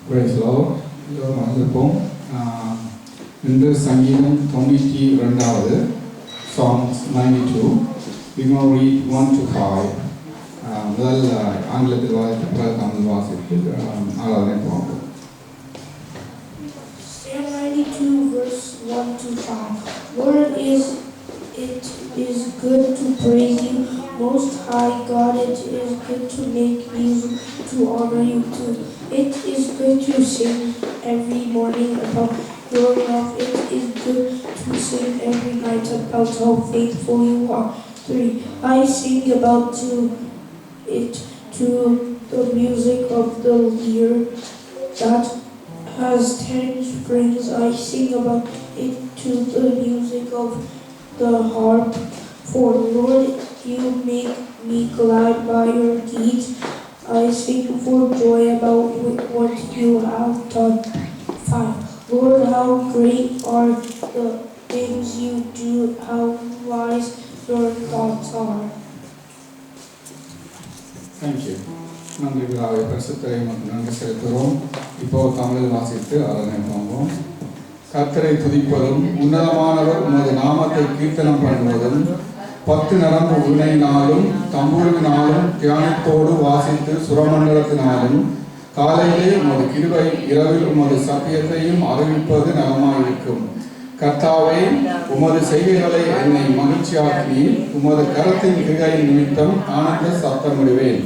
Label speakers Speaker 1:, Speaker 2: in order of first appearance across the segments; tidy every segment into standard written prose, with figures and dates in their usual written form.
Speaker 1: Praise the Lord. எல்லோரும் வந்திருப்போம். இன்று சங்கீதம் 92 Psalms 92. We're going to read 1 to 5. முதல் ஆங்கிலத்தில் வாசித்து பிறகு தமிழ் வாசித்து ஆராதனை போவோம்.
Speaker 2: Psalm 92 verse 1 to 5. Lord, it is good to praise you, Most High God. It is good to make music to honor you too. It is good to sing every morning about your love. It is good to sing every night about how faithful you are. 3. I sing about to the music of the lyre that has 10 strings. I sing about it to the music of the harp. For Lord, you make me glad by your deeds. I sing for joy about what you have done. 5. Lord, how great are the things you do, how wise your thoughts are.
Speaker 1: Thank you. நன்றி பிதாவே, பரிசுத்தரை மற்றும் நன்றி செலுத்துகிறோம். இப்போ தமிழில் வாசித்து ஆராதனை போவோம். கர்த்தரை துதிப்பதும் உன்னதமானவர் உமது நாமத்தை கீர்த்தனம் பண்ணுவதும் 10 நரம்பு உண்மையினாலும் தம்பூரினாலும் தியானத்தோடு வாசித்து சுரமண்டலத்தினாலும் காலையிலே உமது கிருபை இரவில் உமது சத்தியத்தையும் அறிவிப்பது நலமாயிருக்கும். கர்த்தாவே, உமது செய்கைகளை என்னை மகிழ்ச்சியாக்கி உமது கரத்தின் கிரிகையின் நிமித்தம் ஆனந்த சத்தமிடுவேன்.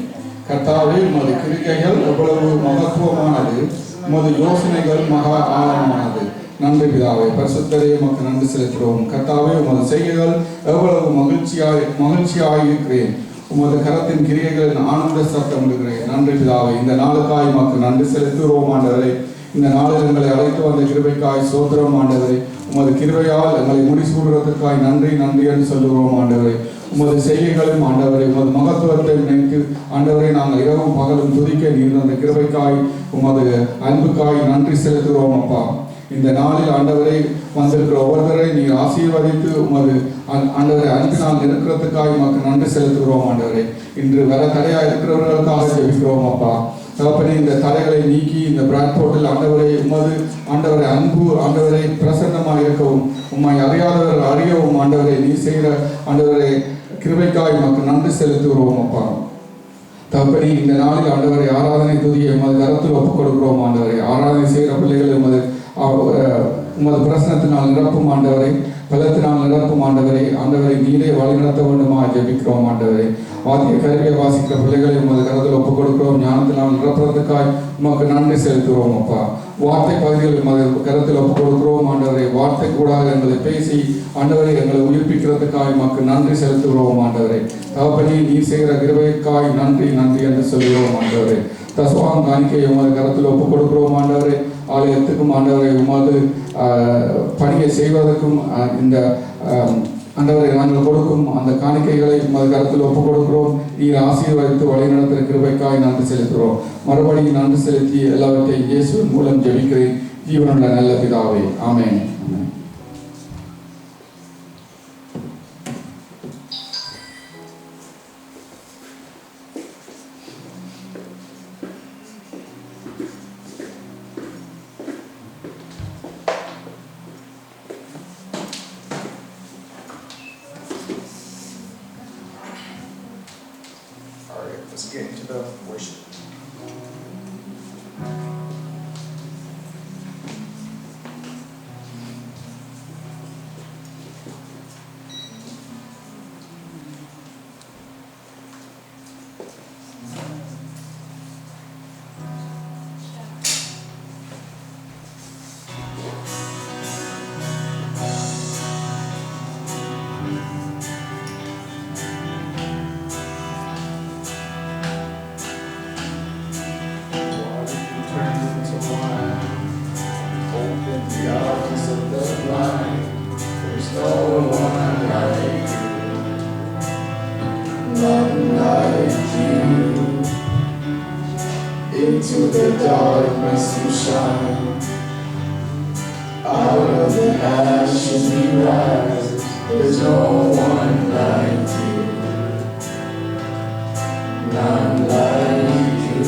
Speaker 1: கர்த்தாவே, உமது கிரிகைகள் எவ்வளவு மகத்துவமானது, உமது யோசனைகள் மகா ஆழமானது. நன்றி பிதாவே, பரிசுத்தரே உமக்கு நன்றி செலுத்துகிறோம். கர்த்தாவே, உமது செய்கைகள் எவ்வளவு மகிழ்ச்சியாயிருக்கிறேன். உமது கரத்தின் கிரியைகளின் ஆனந்த சத்தம் விடுகிறேன். நன்றி பிதாவே, இந்த நாளுக்காய் உமக்கு நன்றி செலுத்துகிறோம் ஆண்டவரே. இந்த நாளில் எங்களை அழைத்து வந்த கிருபைக்காய் சோத்திரம் ஆண்டவரே. உமது கிருபையால் எங்களை முடிசூடுறதுக்காய் நன்றி நன்றி என்று சொல்லுகிறோம் ஆண்டவரே. உமது செய்கைகளும் ஆண்டவரே, உமது மகத்துவத்தை நினைத்து ஆண்டவரை நாங்கள் இரவும் பகலும் துதிக்க நீர் அந்த கிருபைக்காய் உமது அன்புக்காய் நன்றி செலுத்துகிறோம் அப்பா. இந்த நாளில் ஆண்டவரை வந்திருக்கிற ஒவ்வொருவரை நீர் ஆசீர்வதித்து உமது ஆண்டவரை அன்பினால் இருக்கிறதுக்காக உமக்கு நன்றி செலுத்துகிறோம் ஆண்டவரை. இன்று வர தடையாக இருக்கிறவர்களுக்காக ஜெபிக்கிறோம் அப்பா. தகப்பனே, இந்த தடைகளை நீக்கி இந்த பிராட்போர்ட்டில் ஆண்டவரை உமது ஆண்டவரை அன்பு ஆண்டவரை பிரசன்னமாக இருக்கவும் உம்மை அறியாதவர்கள் அறியவும் ஆண்டவரை நீ செய்கிற ஆண்டவரை கிருபைக்காய் உமக்கு நன்றி செலுத்துகிறோம் அப்பா. தகப்பனே, இந்த நாளில் ஆண்டவரை ஆராதனை துதியை உமது கரத்தில் ஒப்புக் கொடுக்கிறோம் ஆண்டவரை. ஆராதனை செய்கிற பிள்ளைகள் உமது பிரசனத்தினால் நிரப்பும் ஆண்டவரை, பலத்தினால் நிரப்பும் ஆண்டவரை. ஆண்டவரை நீரே வழிநடத்த வேண்டுமா ஜெபிக்கிறோம் ஆண்டவரை. வாத்திய கருவியை வாசிக்கிற பிள்ளைகளை உமது கரத்தில் ஒப்புக் கொடுக்கிறோம். ஞானத்தினால் நிரப்புறதுக்காய் உமக்கு நன்றி செலுத்துகிறோம் அப்பா. வார்த்தை பகுதிகள் உமது கரத்தில் ஒப்புக் கொடுக்கிறோம் ஆண்டவரை. வார்த்தை கூடாக எங்களை பேசி ஆண்டவரை எங்களை உயிர்ப்பிக்கிறதுக்காய் உமக்கு நன்றி செலுத்துகிறோம் ஆண்டவரை. தகப்பனே, நீ செய்கிற கிருபைக்காய் நன்றி நன்றி என்று சொல்கிறோம் ஆண்டவரை. தஸ்வாங் காணிக்கையை உமது கரத்தில் ஒப்புக் கொடுக்கிறோம் ஆண்டவரை. ஆலயத்துக்கும் ஆண்டவரை உமது பணியை செய்வதற்கும் இந்த ஆண்டவரை நாங்கள் கொடுக்கும் அந்த காணிக்கைகளை உமது கரத்தில் ஒப்புக் கொடுக்கிறோம். நீர் ஆசீர்வதித்து வழிநடத்துகிற கிருபைக்காய் நன்றி செலுத்துகிறோம். மறுபடியும் நன்றி செலுத்தி எல்லாவற்றையும் இயேசுவின் மூலம் ஜெபிக்கிறேன் ஜீவனுள்ள நல்ல பிதாவே, ஆமென்.
Speaker 3: Let's get into the worship.
Speaker 4: Into the darkness you shine. Out of the ashes we rise. There's no one like you. None like you.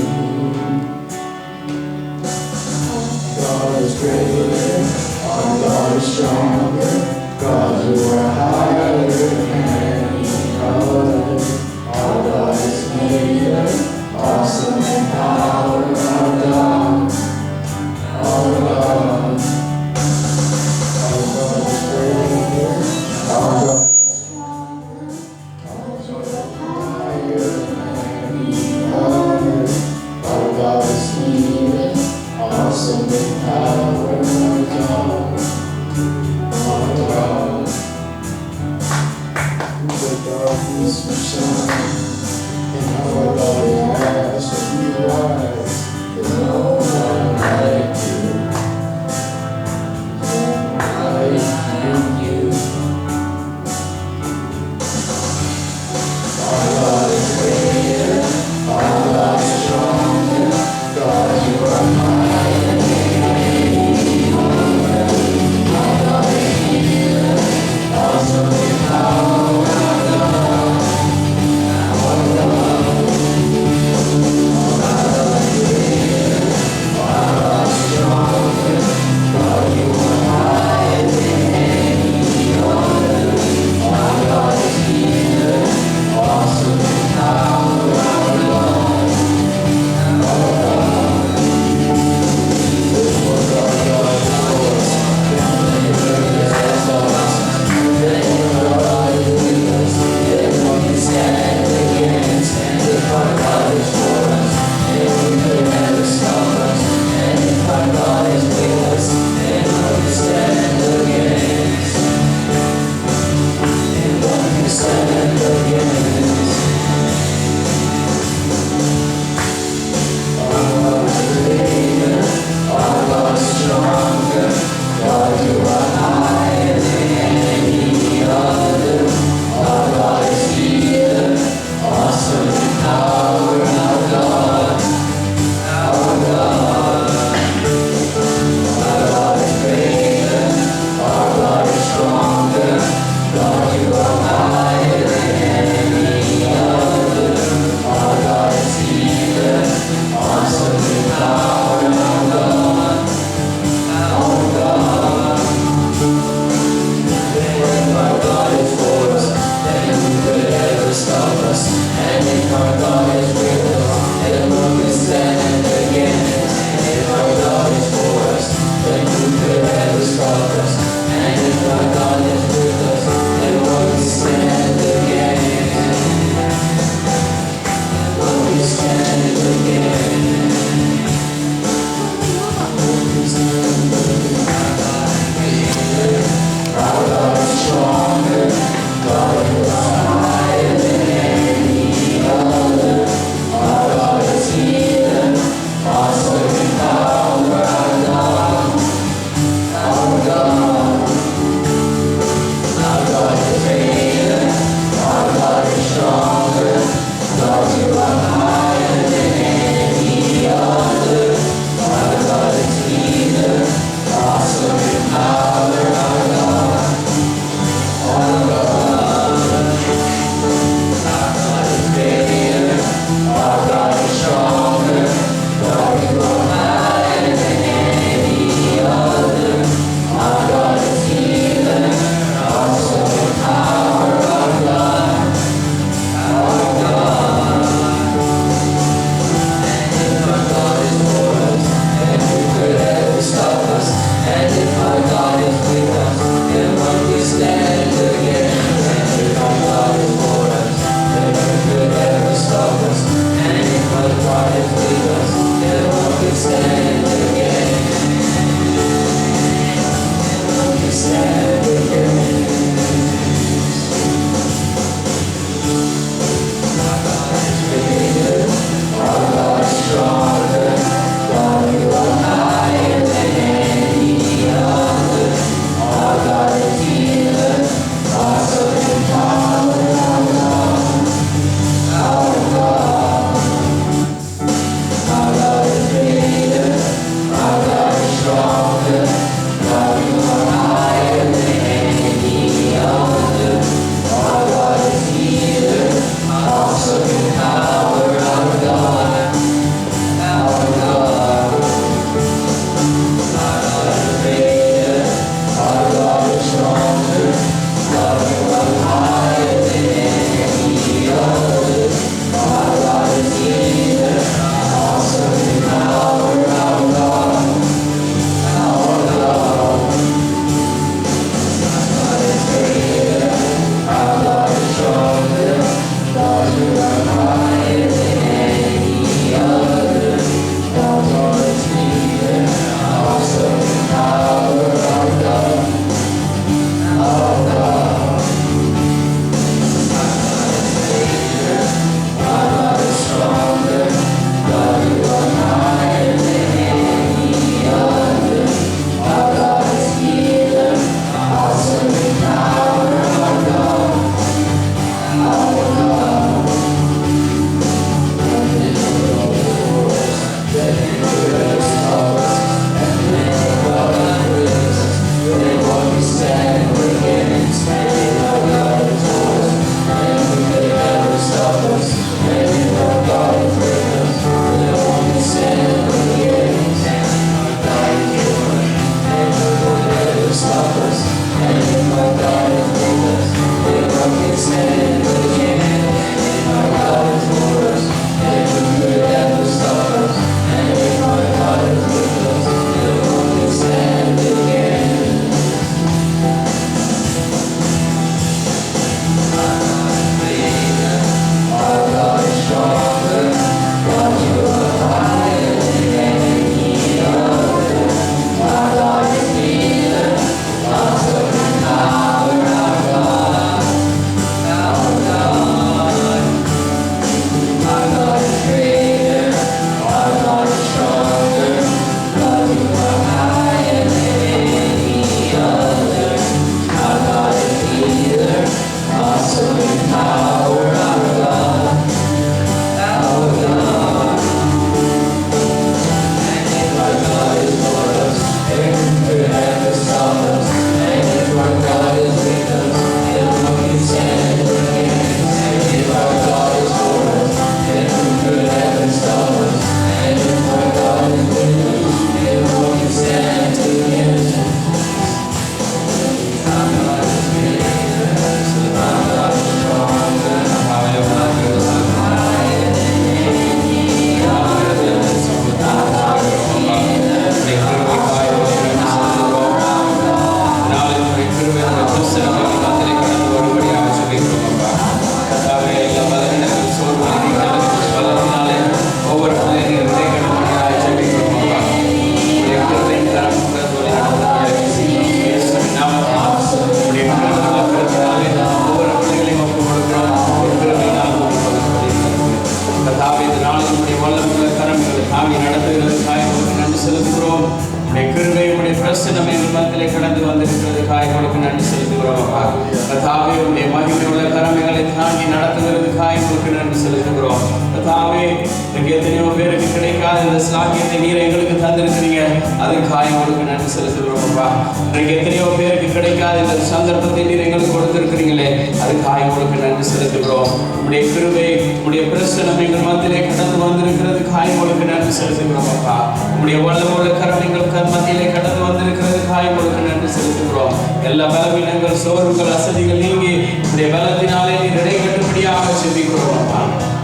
Speaker 5: தாங்கி நடத்துகிறதுக்காக உங்களுக்கு நன்றி செலுத்துகிறோம். உடைய கிருபை உடைய பிரசன்னம் எங்கள் மத்தியிலே கடந்து வந்திருக்கிறதுக்காக உங்களுக்கு நன்றி செலுத்துகிறோம். அப்பா கர்த்தாவே உடைய மகிமையுள்ள கரங்களை தாங்கி நடத்துகிறதுக்காக உங்களுக்கு நன்றி செலுத்துகிறோம். கர்த்தாவே இன்னைக்கு எத்தனையோ பேருக்கு கிடைக்காத இந்த சாக்கியத்தை நீர் எங்களுக்கு தந்திருக்கிறீங்க, அதுக்காக உங்களுக்கு நன்றி செலுத்துகிறோம். அப்பா இன்னைக்கு எத்தனையோ பேருக்கு கிடைக்காத இந்த சந்தர்ப்பத்தை நீர் எங்களுக்கு கொடுத்திருக்கிறீங்களே, அதுக்காக உங்களுக்கு நன்றி செலுத்துகிறோம். உடைய கிருபை உடைய பிரசன்னம் எங்கள் மத்தியிலே கடந்து வந்திருக்கிறதுக்காக உங்களுக்கு நன்றி செலுத்துகிறோம். அப்பா உடைய வல்லமுள்ள கரம் எங்கள் மத்தியிலே கடந்து வந்திருக்கிறதுக்காக உங்களுக்கு நன்றி செலுத்துகிறோம். எல்லா பலவீனங்கள் சோர்வுகள் அசதிகள் நீங்கி உடைய பலத்தினாலே நீர் இடை கட்டும்படியாக செபிக்கிறோம். அப்பா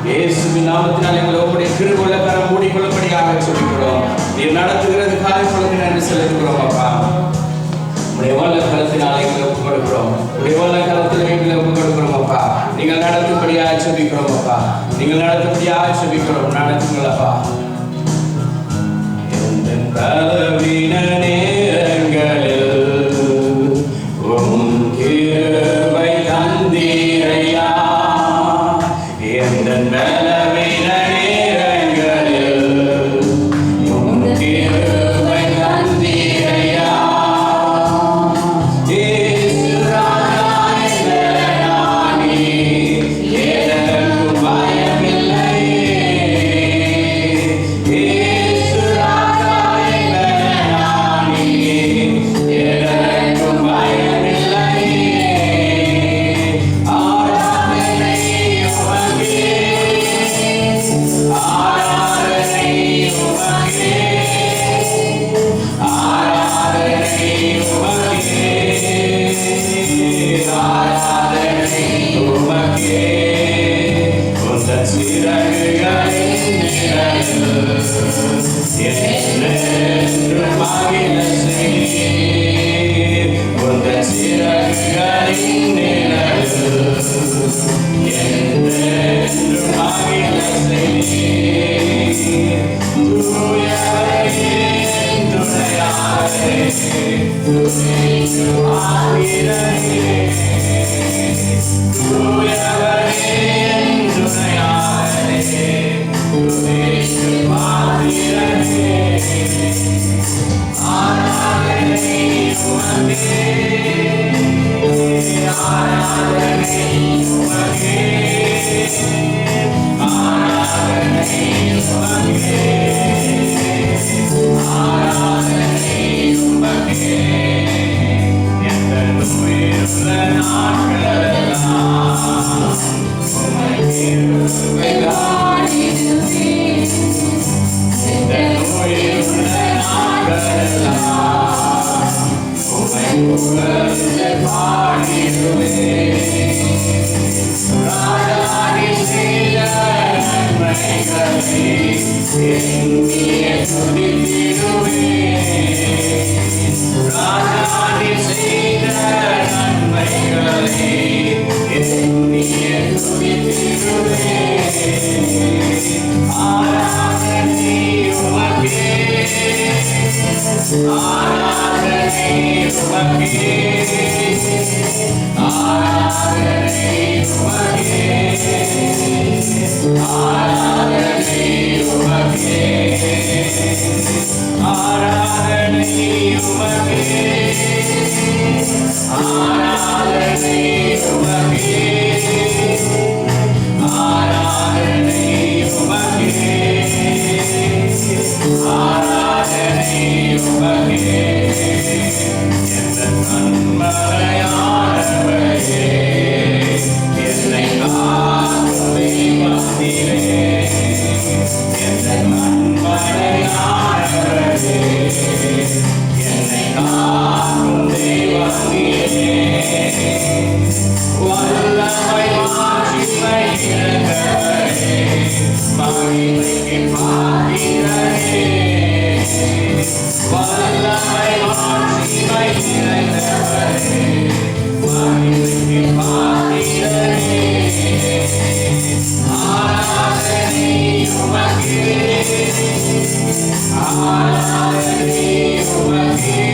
Speaker 5: இயேசுவின் நாமத்தினால் எங்களை உங்களுடைய கிருபையுள்ள கரம் மூடிக்கொள்ளும்படியாக செபிக்கிறோம். நீர் நடத்துகிறதுக்காக உங்களுக்கு நன்றி செலுத்துகிறோம். அப்பா உடைய வல்ல கரத்தினாலே எங்களை ஒப்புக் கொடுக்கிறோம். உடைய வல்ல கரத்தில் எங்களை ஒப்புக் கொடுக்கிறோம். அப்பா நீங்கள் நடத்தும்படியாக செபிக்கிறோம். அப்பா நீங்கள் நடத்தும்படியாக செபிக்கிறோம். நடத்துங்களப்பா. பலவீன நேரங்களில் உம் கிருபை தந்தீரையா. எந்த பலவீன நேரங்களில் உம் கிருபை தந்தீரையா. இயேசு ராஜா என்பவனானி எனக்கும் பயமில்லையே. இயேசு ராஜா என்பவனானி எனக்கும் பயமில்லையே. ஆராதனை உமக்கே, ஆராதனை உமக்கே, ஆராதனை உமக்கே, ஆராதனை உமக்கே. உந்தன் சிறகுகளின் நிழலில் என்றென்றும் மகிழ செய்தீர். உந்தன் சிறகுகளின் நிழலில் என்றென்றும் மகிழ செய்தீர். தூயவரே துணையாளரே, துணைக்கு ஆகிறே. தூயவரே துணையாளரே, துணைக்கு ஆகிறே. ஆராதனை உமக்கே, ஆராதனை உமக்கே, ஆராதனை உமக்கே, ஆராதனை உமக்கே. எந்த நோயுள்ள நாட்களெல்லாம் உம்மை கிருபை நாடிடுவேன். எந்த நோயுள்ள நாட்களெல்லாம் உம்மை புகழ்ந்து பாடிடுவேன். ராஜாதி செய்த நன்மைகளை எண்ணியே துதித்திடுவேன். ராஜாதி செய்த நன்மைகளை எண்ணியே துதித்திடுவேன். ஆராதனை உமக்கே, ஆராதனை உமக்கே, ஆராதனை உமக்கே, ஆராதனை உமக்கே, ஆராதனை உமக்கே, ஆராதனை உமக்கே, ஆராதனை உமக்கே, ஆராதனை உமக்கே. எந்த நன்மையானவரே, என்னை காக்கும் தெய்வத்திலே. எந்த நன்மையானவரே, என்னை காக்கும் தெய்வத்திலே. வல்லமை மாட்சிமை நிறைந்தவரே, மகிமைக்கு பாத்திரரே. வல்லமை மாட்சிமை நிறைந்தவரே, மகிமைக்கு பாத்திரரே. ஆராதனை உமக்கே, ஆராதனை உமக்கே,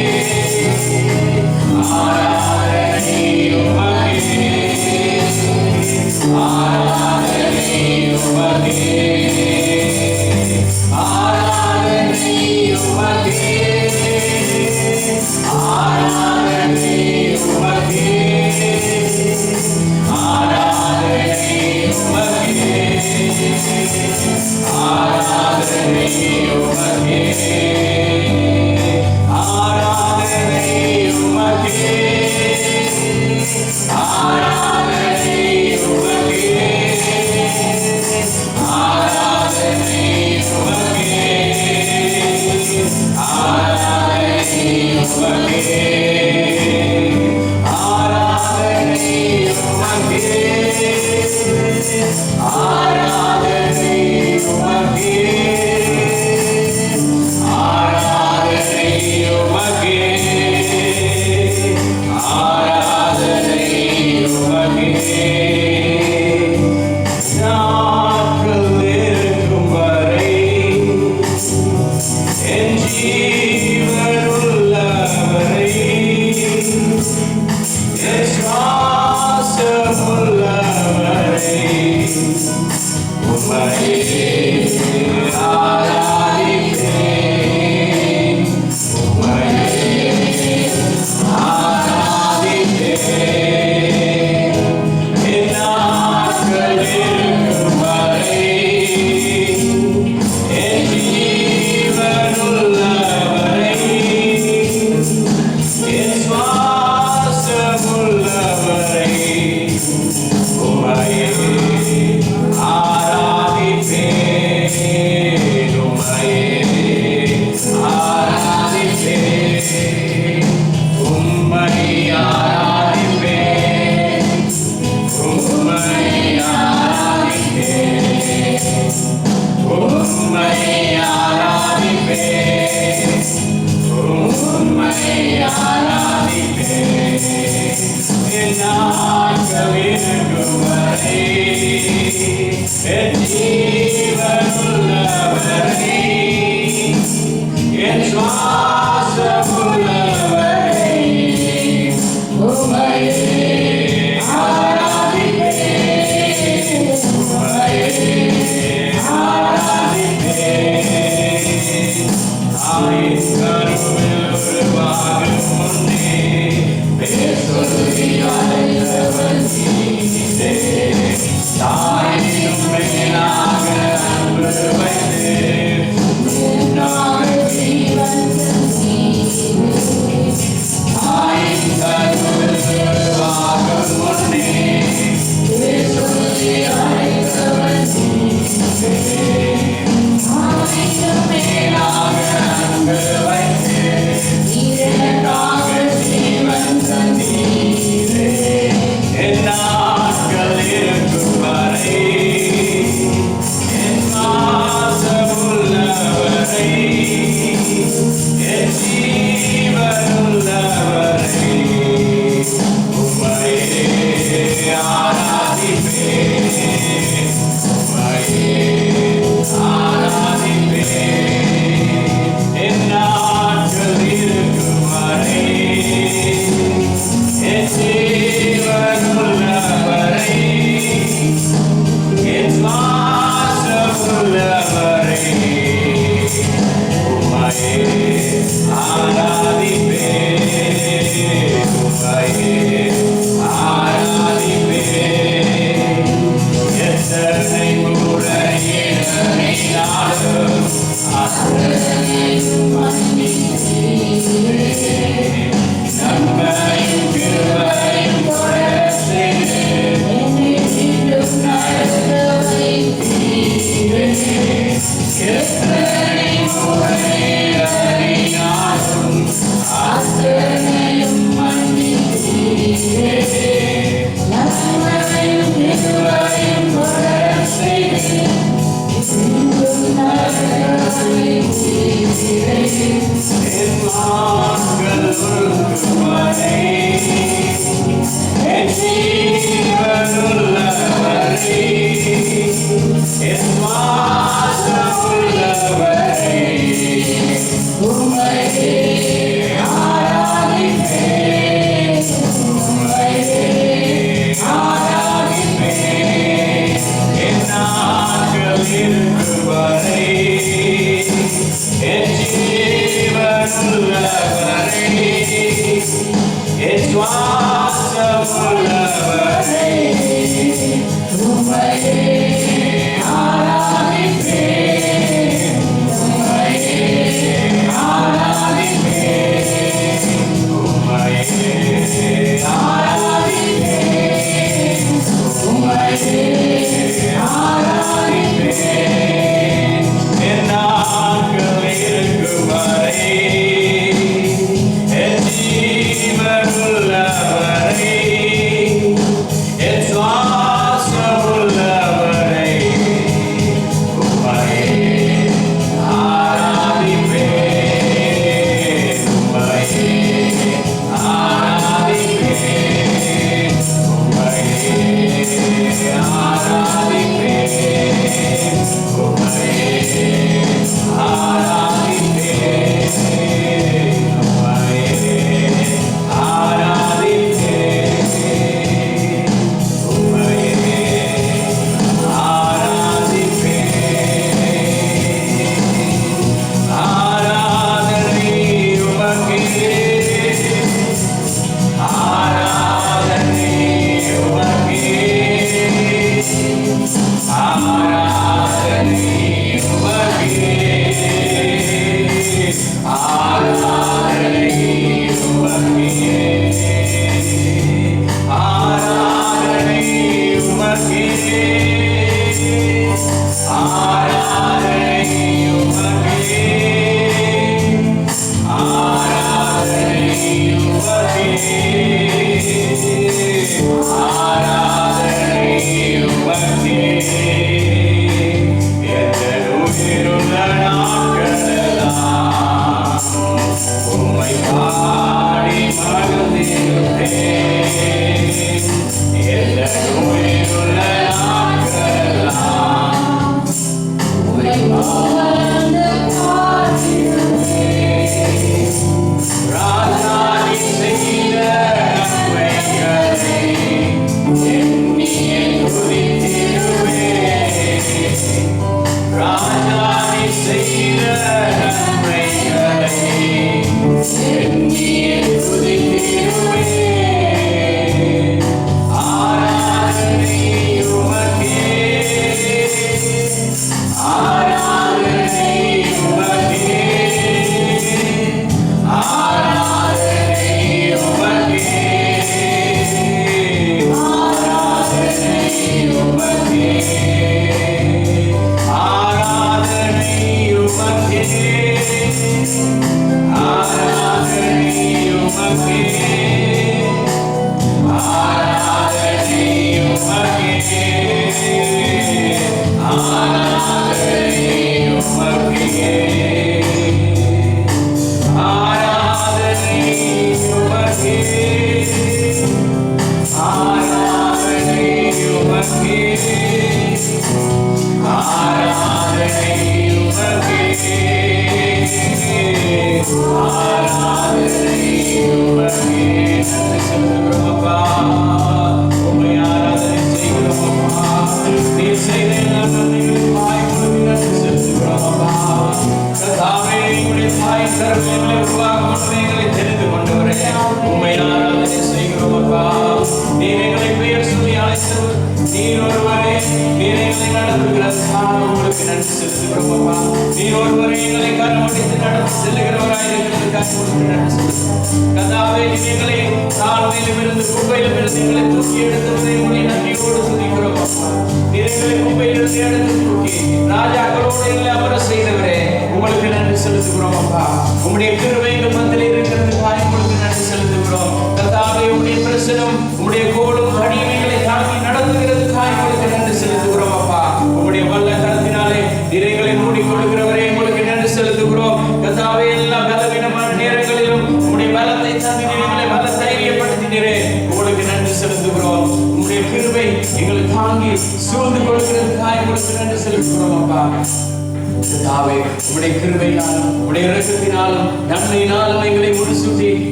Speaker 5: ஆராதனை உமக்கே, ஆராதனை உமக்கே, ஆராதனை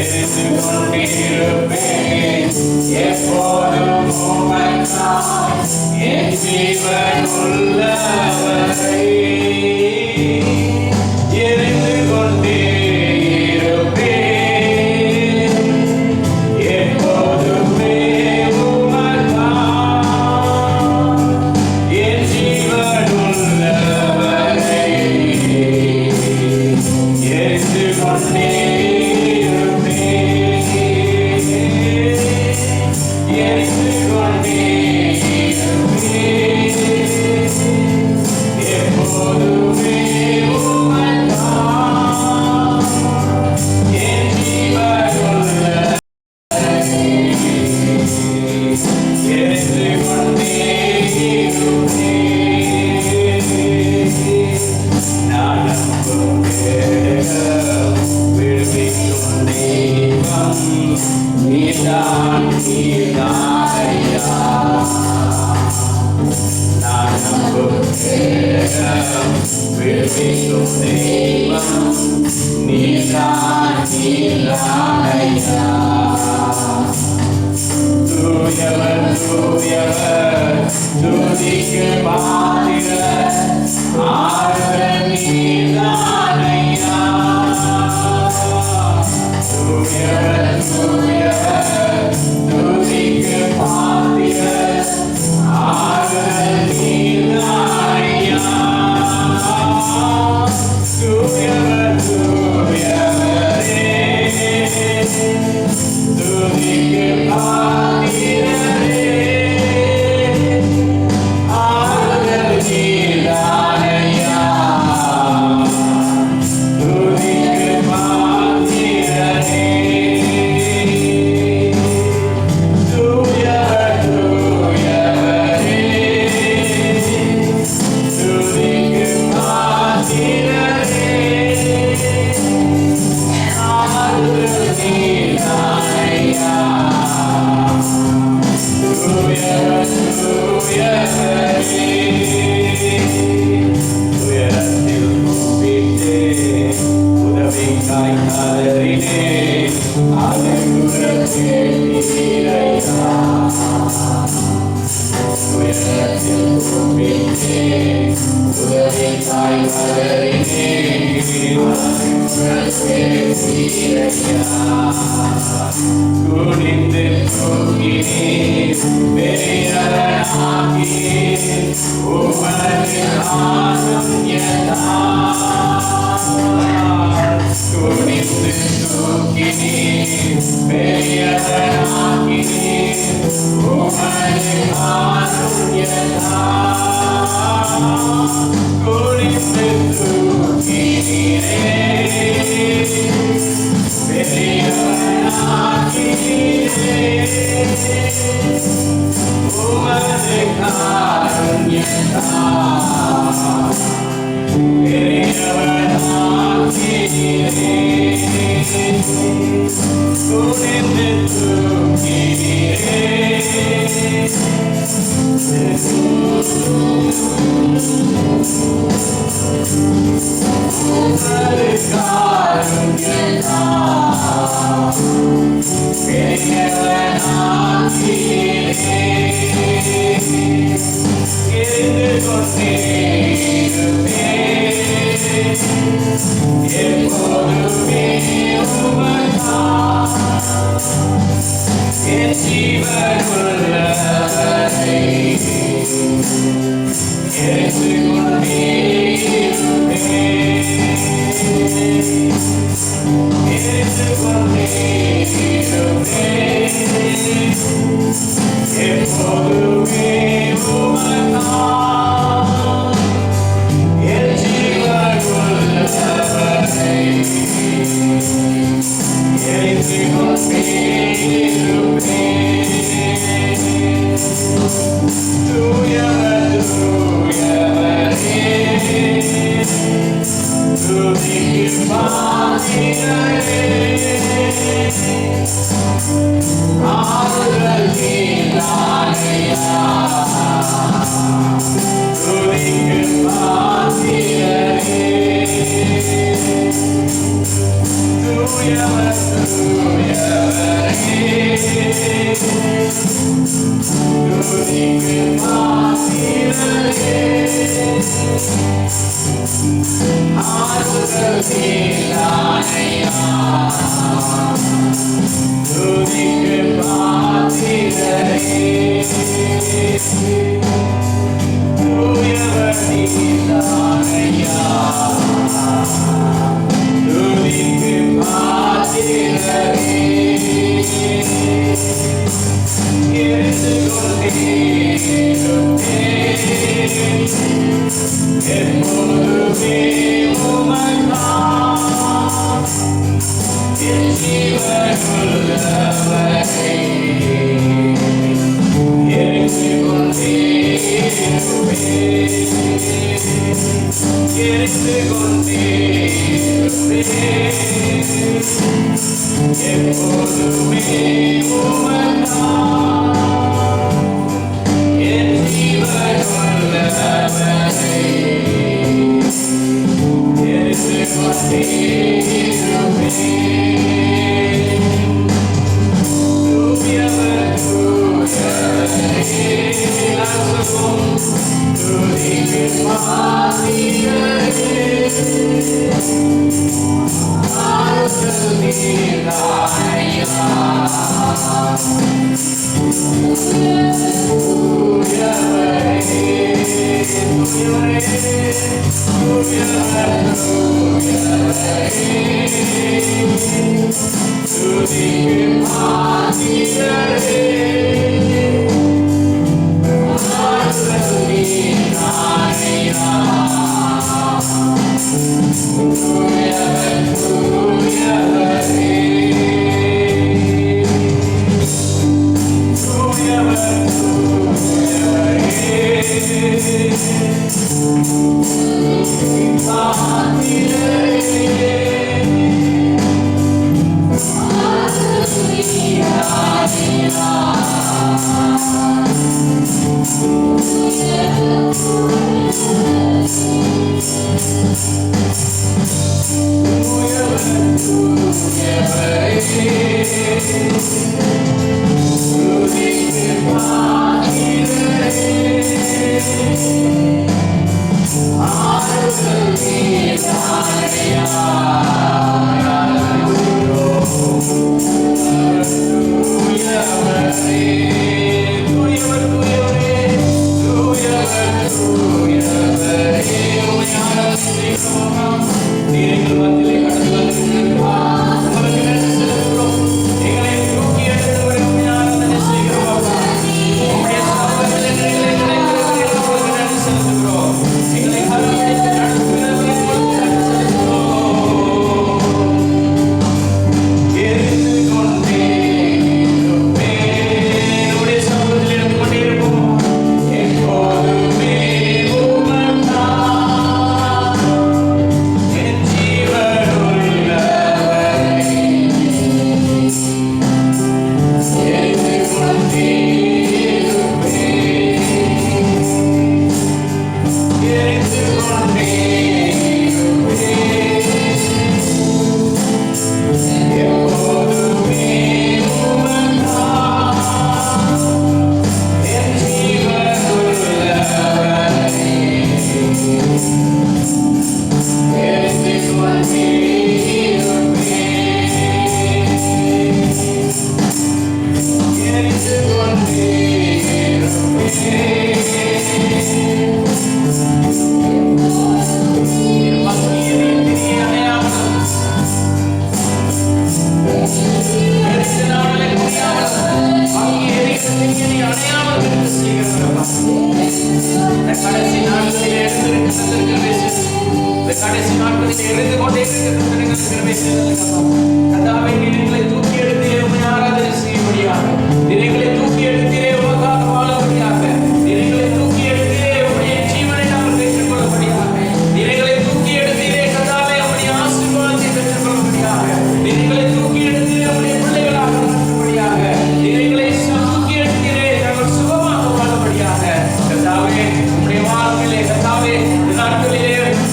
Speaker 5: Yes. கொண்டிருப்பேன் எப்போதும் உமக்காய் என் ஜீவன் உள்ளவரை எரிந்து கொண்டே இருப்பேன் எப்போதுமே உமக்காய் என் ஜீவன் உள்ளவரை எரிந்து கொண்டே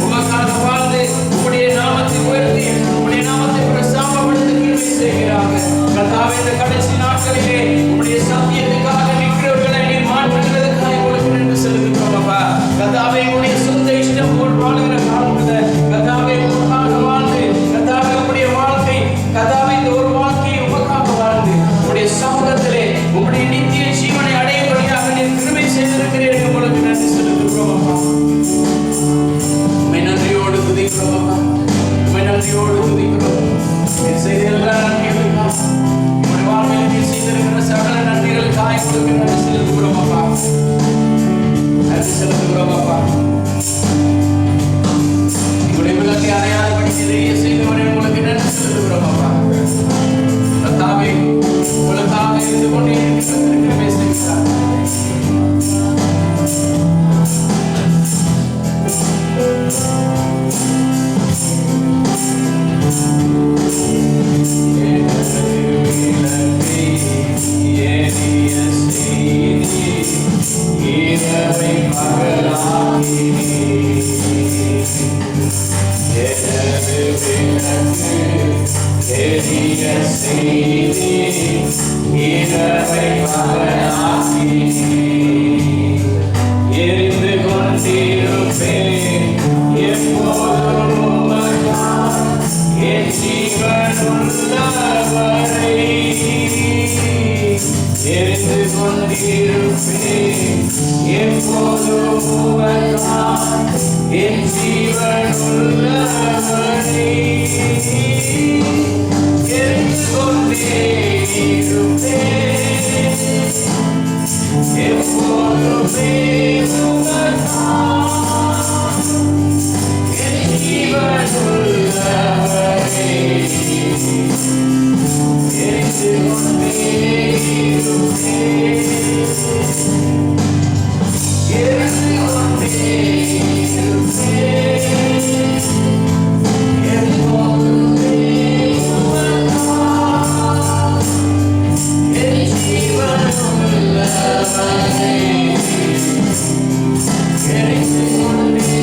Speaker 5: உமக்காக வாழ்ந்து உம்முடைய நாமத்தை உயர்த்தி உம்முடைய நாமத்தை பிரஸ்தாப நாட்களிலே உம்முடைய சத்தியத்துக்காக நிற்கிறவர்களை நீர் மாற்றுகிறதுக்காக உங்களுக்கு நன்றி செலுத்துகிறோம் அப்பா. கர்த்தாவே உம்முடைய சொந்த இஷ்டம் போல் வாழுகிற காலத்தில் கர்த்தாவே உமக்காக வாழ்ந்து கர்த்தாவே உம்முடைய வாழ்க்கை கர்த்தாவே இந்த ஒரு வாழ்க்கையை உமக்காக வாழ்ந்து உம்முடைய சமூகத்திலே உம்முடைய நித்திய ஜீவனை அடையும்படியாக நீர் கிருபை செய்திருக்கிறீர்கள். உங்களுக்கு நன்றி செலுத்துகிறோம் அப்பா. உம்மை நன்றியோடு துதிக்கிறோம் அப்பா. உம்மை நன்றியோடு துதிக்கிறோம். நீர் செய்த எல்லா நன்மைகளுக்காக உம்முடைய வாழ்வில் நீர் செய்திருக்கிற சகல நன்மைகளுக்காக உங்களுக்கு நன்றி செலுத்துகிறோம் அப்பா. நன்றி செலுத்துகிறோம் அப்பா. உங்களுடைய விளக்கை அறையாதபடி நிறைய செய்தவரை உங்களுக்கு நன்றி செலுத்துகிறோம் அப்பா. கர்த்தாவே உங்களுக்காக இருந்து கொண்டே இருக்கிற செய்கிறார். எரிந்து கொண்டிருப்பேன் எப்போதும் என் ஜீவனுள்ளவரை எரிந்து கொண்டிருப்பேன் எப்போதும் என் ஜீவனுள்ளவரை எரிந்து கொண்டே இருப்பேன் எப்போதுமே என் ஜீவனுள்ளவரை எரிந்து கொண்டே இருப்பேன் எரிந்து கொண்டே இருப்பேன் எப்போதுமே என் ஜீவனுள்ளவரை எரிந்து கொண்டே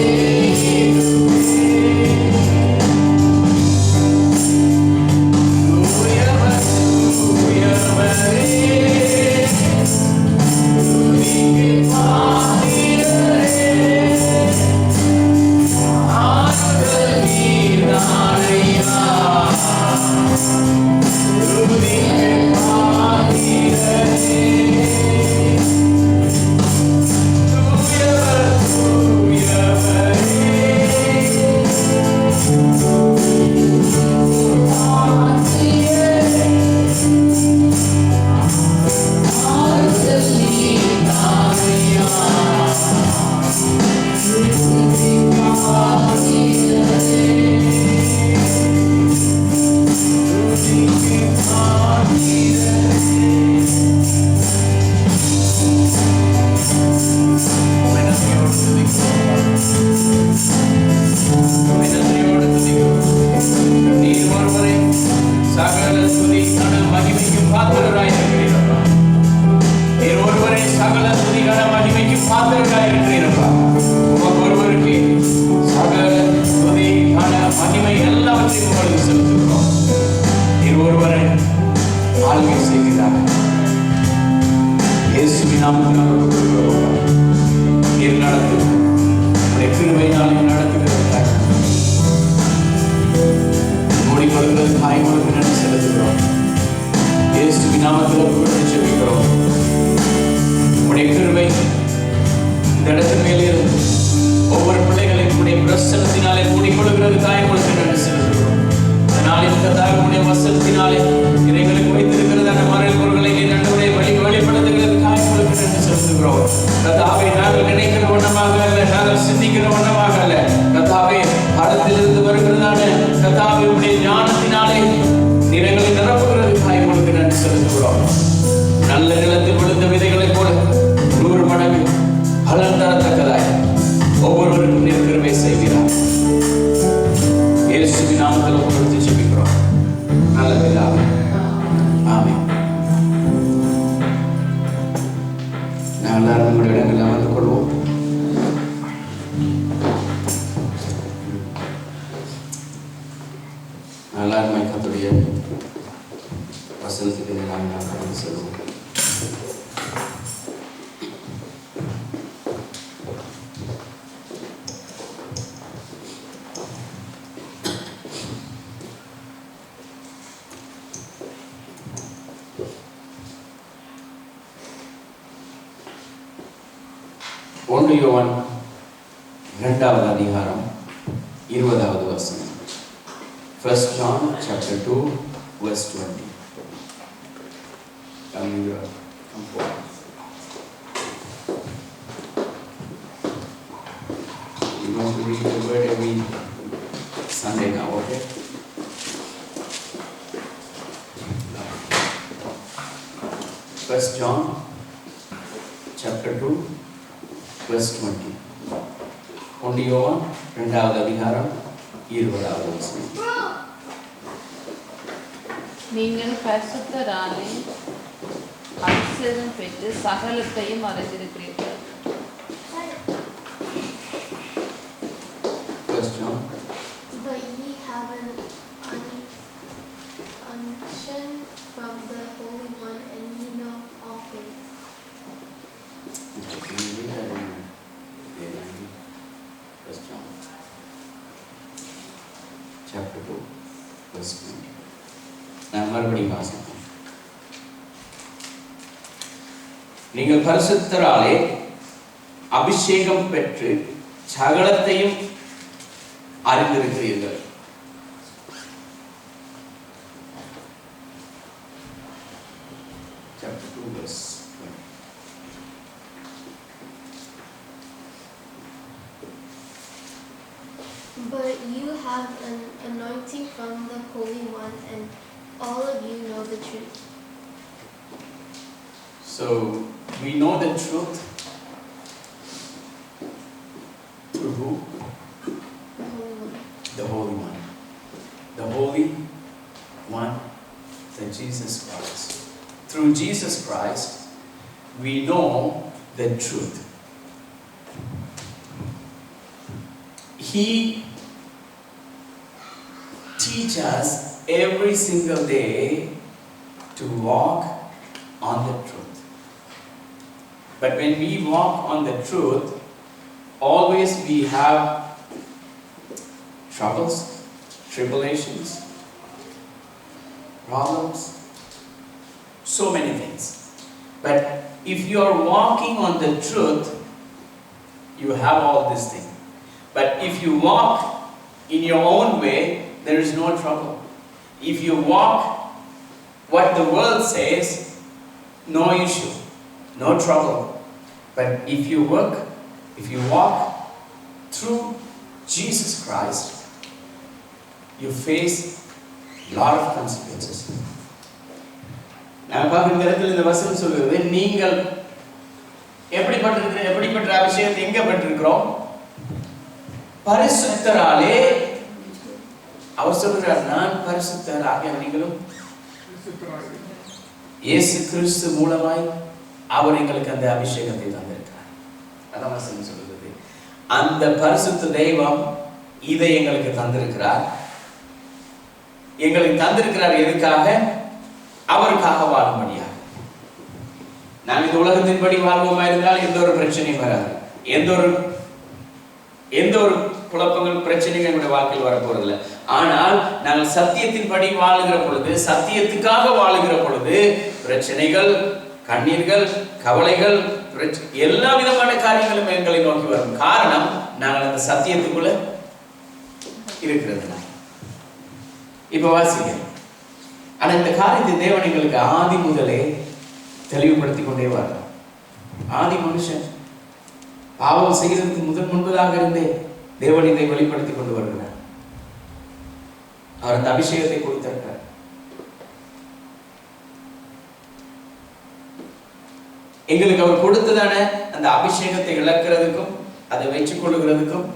Speaker 5: ஒவ்வொரு பிள்ளைகளையும் பிரசனத்தினாலே மூடிக்கொள்கிறது தாய்மொழிக்கு நன்றி செலுத்துகிறோம். நாளின் கர்த்தாவுடைய வசனத்தினாலே இறைகளுக்கு வைத்திருக்கிறதான மறைல் பொருட்களை நன்றுரை வெளிப்படுத்துகிறது தாய்மொழிக்கு நன்றி செலுத்துகிறோம். கர்த்தாவே நாங்கள் நினைக்கிற வண்ணமாக அல்ல, நாங்கள் சிந்திக்கிற வண்ணமாக அல்ல, கர்த்தாவே படத்திலிருந்து வருகிறதான கர்த்தாவே உடைய ஞானத்தினாலே நிறங்களை நிரப்புகிறது தாய்மொழிக்கு நன்றி செலுத்துகிறோம். நல்ல நிலத்தில் விழுந்த விதைகளைப் போல 100 மடங்கு பலன் தரத்தக்கதாய் ஒவ்வொருவருக்கும் நிற்கிறவே செய்கிறார். இயேசுவின் நாமத்தில் ஒப்புக்கொடுத்து ஜெபிக்கிறோம் நல்ல பிதாவே. ஆமென். தேவனுக்காக நாம் கடந்து செல்வோம். ஒன்று யோவான் 2வது அதிகாரம் 20வது வசனம். 1 John chapter 2 verse 20. Come forward. We want to read the word every Sunday now, okay? First John chapter 2 verse 20. ஒன்று யோவான் 2வது அதிகாரம் 20வது வசனம்.
Speaker 6: நீங்கள் பரிசுத்தராலே அபிஷேகம் பெற்று சகலத்தையும் அறிந்திருக்கிறீர்கள்.
Speaker 5: First John.
Speaker 7: But ye have an unction from the Holy One, and ye know all things.
Speaker 5: First John chapter 2 verse 20. நான் மறுபடியும் வாசிப்பேன். நீங்கள் பரிசுத்தராலே அபிஷேகம் பெற்று சகலத்தையும் அறிந்திருக்கிறீர்கள். Chapter 2 verse 20.
Speaker 7: But you have an anointing from the Holy One, and all of you know the truth.
Speaker 5: So we know the truth through who?
Speaker 7: The Holy One.
Speaker 5: The Holy One. The Holy One, the Jesus Christ. Through Jesus Christ, we know the truth. He teaches us every single day to walk on the truth. But when we walk on the truth, always we have troubles, tribulations, problems, so many things. But if you are walking on the truth, you have all these things. But if you walk in your own way, there is no trouble. If you walk what the world says, no issue, no trouble. But if you walk through Jesus Christ, you face a lot of consequences. நான் பார்க்கும் நேரத்தில் இந்த வசனம் சொல்கிறது, நீங்கள் எப்படிப்பட்ட அபிஷேகத்தை எங்க பெற்றிருக்கிறோம்? பரிசுத்தராலே. அவர் சொல்கிறார், நான் பரிசுத்தர் ஆகிய நீங்களும் இயேசு கிறிஸ்து மூலமாய் அவர் எங்களுக்கு அந்த அபிஷேகத்தை தந்திருக்கிறார். அதான் வசனம் சொல்கிறது. அந்த பரிசுத்த தெய்வம் இதை எங்களுக்கு தந்திருக்கிறார். எங்களுக்கு தந்திருக்கிறார் எதுக்காக? அவருக்காக வாழும்படியாக. நாம் இந்த உலகத்தின்படி வாழ்வோமா இருந்தால் எந்த ஒரு பிரச்சனையும் வராது. எந்த ஒரு குழப்பங்கள் பிரச்சனைகள் நம்முடைய வாழ்க்கையில் வரப்போறதில்லை. ஆனால் நாங்கள் சத்தியத்தின்படி வாழுகிற பொழுது, சத்தியத்துக்காக வாழுகிற பொழுது பிரச்சனைகள், கண்ணீர்கள், கவலைகள், எல்லா விதமான காரியங்களும் எங்களை நோக்கி வரும். காரணம், நாங்கள் அந்த சத்தியத்துக்குள்ள இருக்கிறது. இப்ப வாசிங்க. ஆனா இந்த காரியத்தை தேவன் எங்களுக்கு ஆதி முதலே தெளிவுபடுத்தி கொண்டே வர்றார். ஆதி மனுஷன் பாவம் செய்கிறதுக்கு முன்பதாக இருந்தே தேவன் இதை வெளிப்படுத்தி கொண்டு வருகிறார். அவர் அந்த அபிஷேகத்தை கொடுத்திருக்கிறார். எங்களுக்கு அவர் கொடுத்ததான அந்த அபிஷேகத்தை இழக்கிறதுக்கும் அதை வச்சுக் கொள்ளுகிறதுக்கும்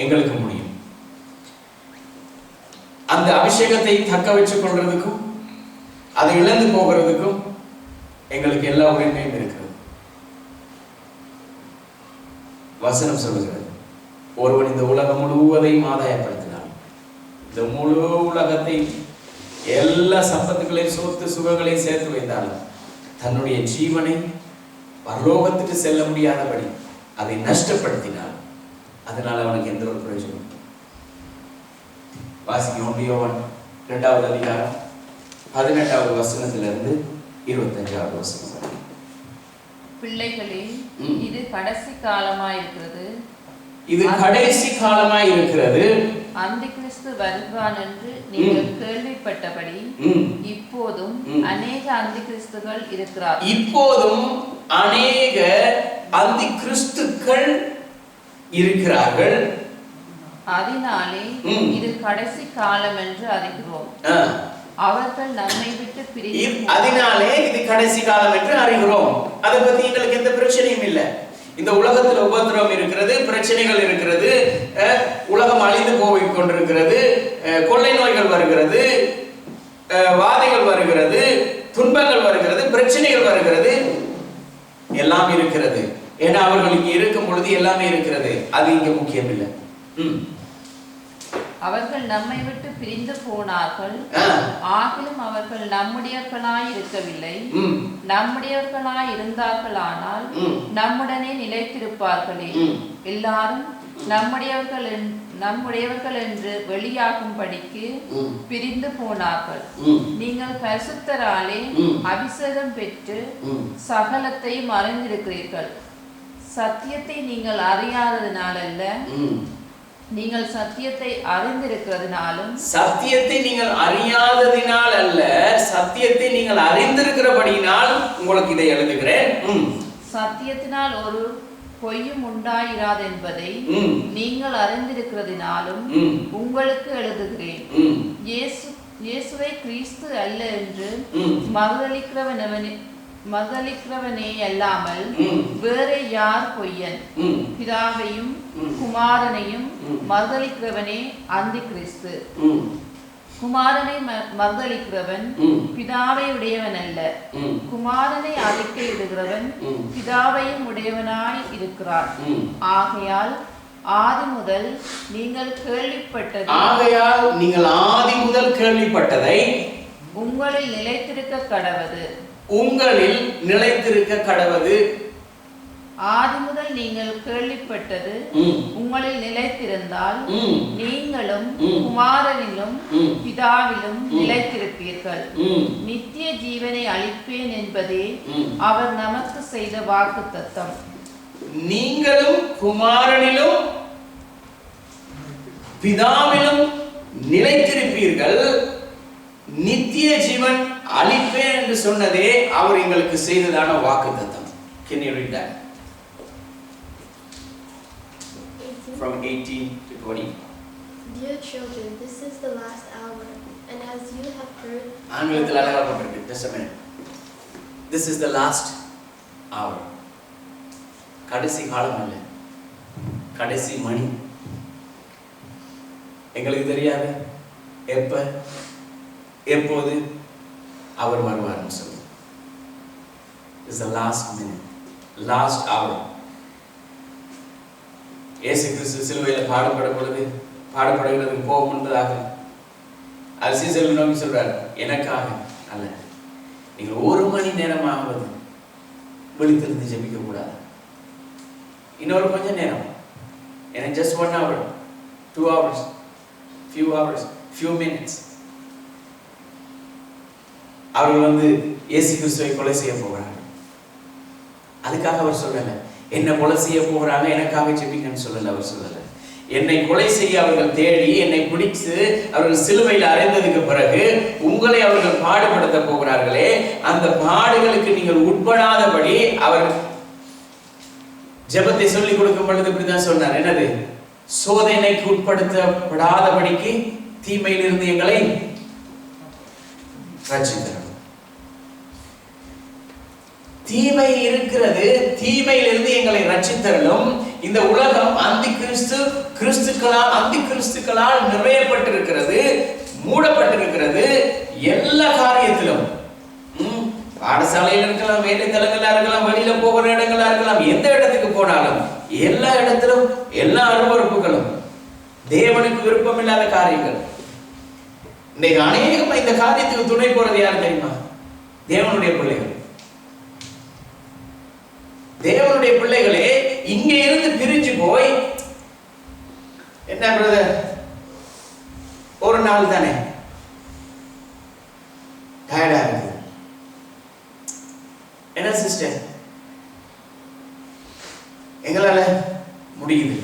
Speaker 5: எங்களுக்கு முடியும். அந்த அபிஷேகத்தை தக்க வச்சுக் கொள்றதுக்கும் அதை இழந்து போகிறதுக்கும் எங்களுக்கு எல்லா உரிமையும் இருக்கிறது. வசனம் சொல்லுகிறது, ஒருவன் இந்த உலகம் முழுவதையும் ஆதாயப்படுத்தினான், இந்த முழு உலகத்தை எல்லா சம்பத்துகளையும் சொத்து சுகங்களையும் சேர்த்து வைத்தாலும் தன்னுடைய ஜீவனை பரலோகத்துக்கு செல்ல முடியாதபடி அதை நஷ்டப்படுத்தினார். அதனால அவனுக்கு எந்த ஒரு பிரயோஜனம். வாசிக்கும் யோவான் 2வது அதிகாரம் 18வது வசனத்திலிருந்து 25வது வசனம் வரை.
Speaker 6: பிள்ளைகளே, இது கடைசி காலமாயிருக்கிறது.
Speaker 5: இது கடைசி காலமாயிருக்கிறது.
Speaker 6: அந்தி கிறிஸ்து வருகிறான் என்று நீங்கள் கேள்விப்பட்டபடி இப்போதும் அநேக அந்தி கிறிஸ்துகள் இருக்கிறார்கள்.
Speaker 5: இப்போதும் அநேக அந்தி கிறிஸ்துக்கள் இருக்கிறார்கள்.
Speaker 6: அதனாலே இது கடைசி காலம் என்று அறிகிறோம். அவர்கள் நம்மை விட்டு பிரிந்து
Speaker 5: அதனாலே இது கடைசி காலம் என்று அறிகிறோம். அதை பத்தி எங்களுக்கு எந்த பிரச்சனையும் இல்லை. இந்த உலகத்துல உபத்திரவம் இருக்கிறது, பிரச்சனைகள் இருக்கிறது, உலகம் அழிந்து போய் கொண்டிருக்கிறது, கொள்ளை நோய்கள் வருகிறது, வாதைகள் வருகிறது, துன்பங்கள் வருகிறது, பிரச்சனைகள் வருகிறது, எல்லாம் இருக்கிறது. ஏன்னா அவர்கள் இங்க இருக்கும் பொழுது எல்லாமே இருக்கிறது. அது இங்க முக்கியம் இல்லை.
Speaker 6: அவர்கள் நம்மை விட்டு பிரிந்து போனார்கள். ஆகிலும் அவர்கள் நம்முடையவர்களாய் இருக்கவில்லை. நம்முடையவர்களாய் இருந்தார்களானால் நம்முடனே நிலைத்திருப்பார்களே. எல்லாரும் நம்முடையவர்கள் என்று வெளியாகும்படிக்கு பிரிந்து போனார்கள். நீங்கள் பரிசுத்தராலே அபிஷேகம் பெற்று சகலத்தையும் அறிந்திருக்கிறீர்கள். சத்தியத்தை நீங்கள் அறியாததினாலல்ல, நீங்கள் சத்தியத்தை அறிந்திருக்கிறதுனாலும்.
Speaker 5: சத்தியத்தை நீங்கள் அறியாததினால் அல்ல, சத்தியத்தை நீங்கள் அறிந்திருக்கிறபடியினால் உங்களுக்கு இதை எழுதுகிறேன்.
Speaker 6: சத்தியத்தினால் ஒரு பொய்யும் உண்டாயிராது என்பதை நீங்கள் அறிந்திருக்கிறதினாலும் உங்களுக்கு எழுதுகிறேன். இயேசுவை கிறிஸ்து அல்ல என்று மறுதலிக்கிறவனே அல்லாமல் வேறே யார் பொய்யன்? பிதாவையும் குமாரனையும் மறுதலிக்கிறவனே அந்தி கிறிஸ்து. குமாரனை மறுதலிக்கிறவன் பிதாவை உடையவன் அல்ல. குமாரனை அறிக்கையிடுகிறவன் பிதாவையும் உடையவனாய் இருக்கிறார். ஆகையால் ஆதி முதல் நீங்கள் கேள்விப்பட்டதை உங்களில் நிலைத்திருக்க கடவது. ஆதி முதல் நீங்கள் கேள்விப்பட்டது உங்களில் நிலைத்திருந்தால் நீங்களும் குமாரனிலும் பிதாவிலும் நிலைத்திருப்பீர்கள். நித்திய ஜீவனை அளிப்பேன் என்பதே அவர் நமக்கு செய்த வாக்குத்தத்தம்.
Speaker 5: நீங்களும் குமாரனிலும் பிதாவிலும் நிலைத்திருப்பீர்கள், நித்திய ஜீவன் அளிப்பேன் என்று சொன்னதே அவர் எங்களுக்கு செய்ததான வாக்குத்தத்தம். Can you read that? From 18 to 20.
Speaker 7: Dear children, this is the last hour, and as you have heard.
Speaker 5: ஆங்கிலத்தில் அழகாக போட்டிருக்கு. Just a minute. This is the last hour. கடைசி காலம் அல்ல, கடைசி மணி. எங்களுக்கு தெரியாது எப்போது அவர் வருவார்னு சொல்லு. This is the last minute, last hour. இயேசு கிறிஸ்து சிலுவையில் பாடுபடுகிறதுக்கு போக முன்பதாக அல்சீசல் நோக்கி சொல்றார், எனக்காக அல்ல, நீங்கள் 1 மணி நேரமாவது விழித்திருந்து ஜெபிக்க கூடாது. இன்னொரு கொஞ்ச நேரம், ஏன்னா just 1 hour, 2 hours, few minutes. அவர்கள் இயேசு கிறிஸ்துவை கொலை செய்ய போகிறார்கள். அதுக்காக அவர் சொல்லல, என்ன கொலை செய்ய போகிறாங்க எனக்காக ஜெபிங்கன்னு சொல்லல. அவர் சொல்லல, என்னை கொலை செய்ய அவர்கள் தேடி என்னை பிடித்து அவர்கள் சிலுவையில் அறைந்ததுக்கு பிறகு உங்களை அவர்கள் பாடுபடுத்த போகிறார்களே, அந்த பாடுகளுக்கு நீங்கள் உட்படாதபடி அவர் ஜெபத்தை சொல்லிக் கொடுக்கும் பொழுது இப்படிதான் சொன்னார். என்னது? சோதனைக்கு உட்படுத்தப்படாதபடிக்கு தீமையிலிருந்து எங்களை ரட்சித்தார். தீமை இருக்கிறது, தீமையிலிருந்து எங்களை ரட்சித்தரலும். இந்த உலகம் அந்தி கிறிஸ்துக்களால் நிறையப்பட்டிருக்கிறது, மூடப்பட்டிருக்கிறது. எல்லா காரியத்திலும், பாடசாலையில் இருக்கலாம், வேலை தலங்களா இருக்கலாம், வெளியில போகிற இடங்களா இருக்கலாம், எந்த இடத்துக்கு போனாலும் எல்லா இடத்திலும் எல்லா அருவருப்புகளும், தேவனுக்கு விருப்பம் இல்லாத காரியங்கள் இன்னைக்கு அநேகமா இந்த காரியத்துக்கு துணை போறது யார் தெரியுமா? தேவனுடைய பிள்ளைகள். தேவனுடைய பிள்ளைகளே இங்க இருந்து பிரிஞ்சு போய், என்ன பிரதர் ஒரு நாள் தானே, டயர்டா இருக்கு. என்ன சிஸ்டர், எங்களால முடியுது.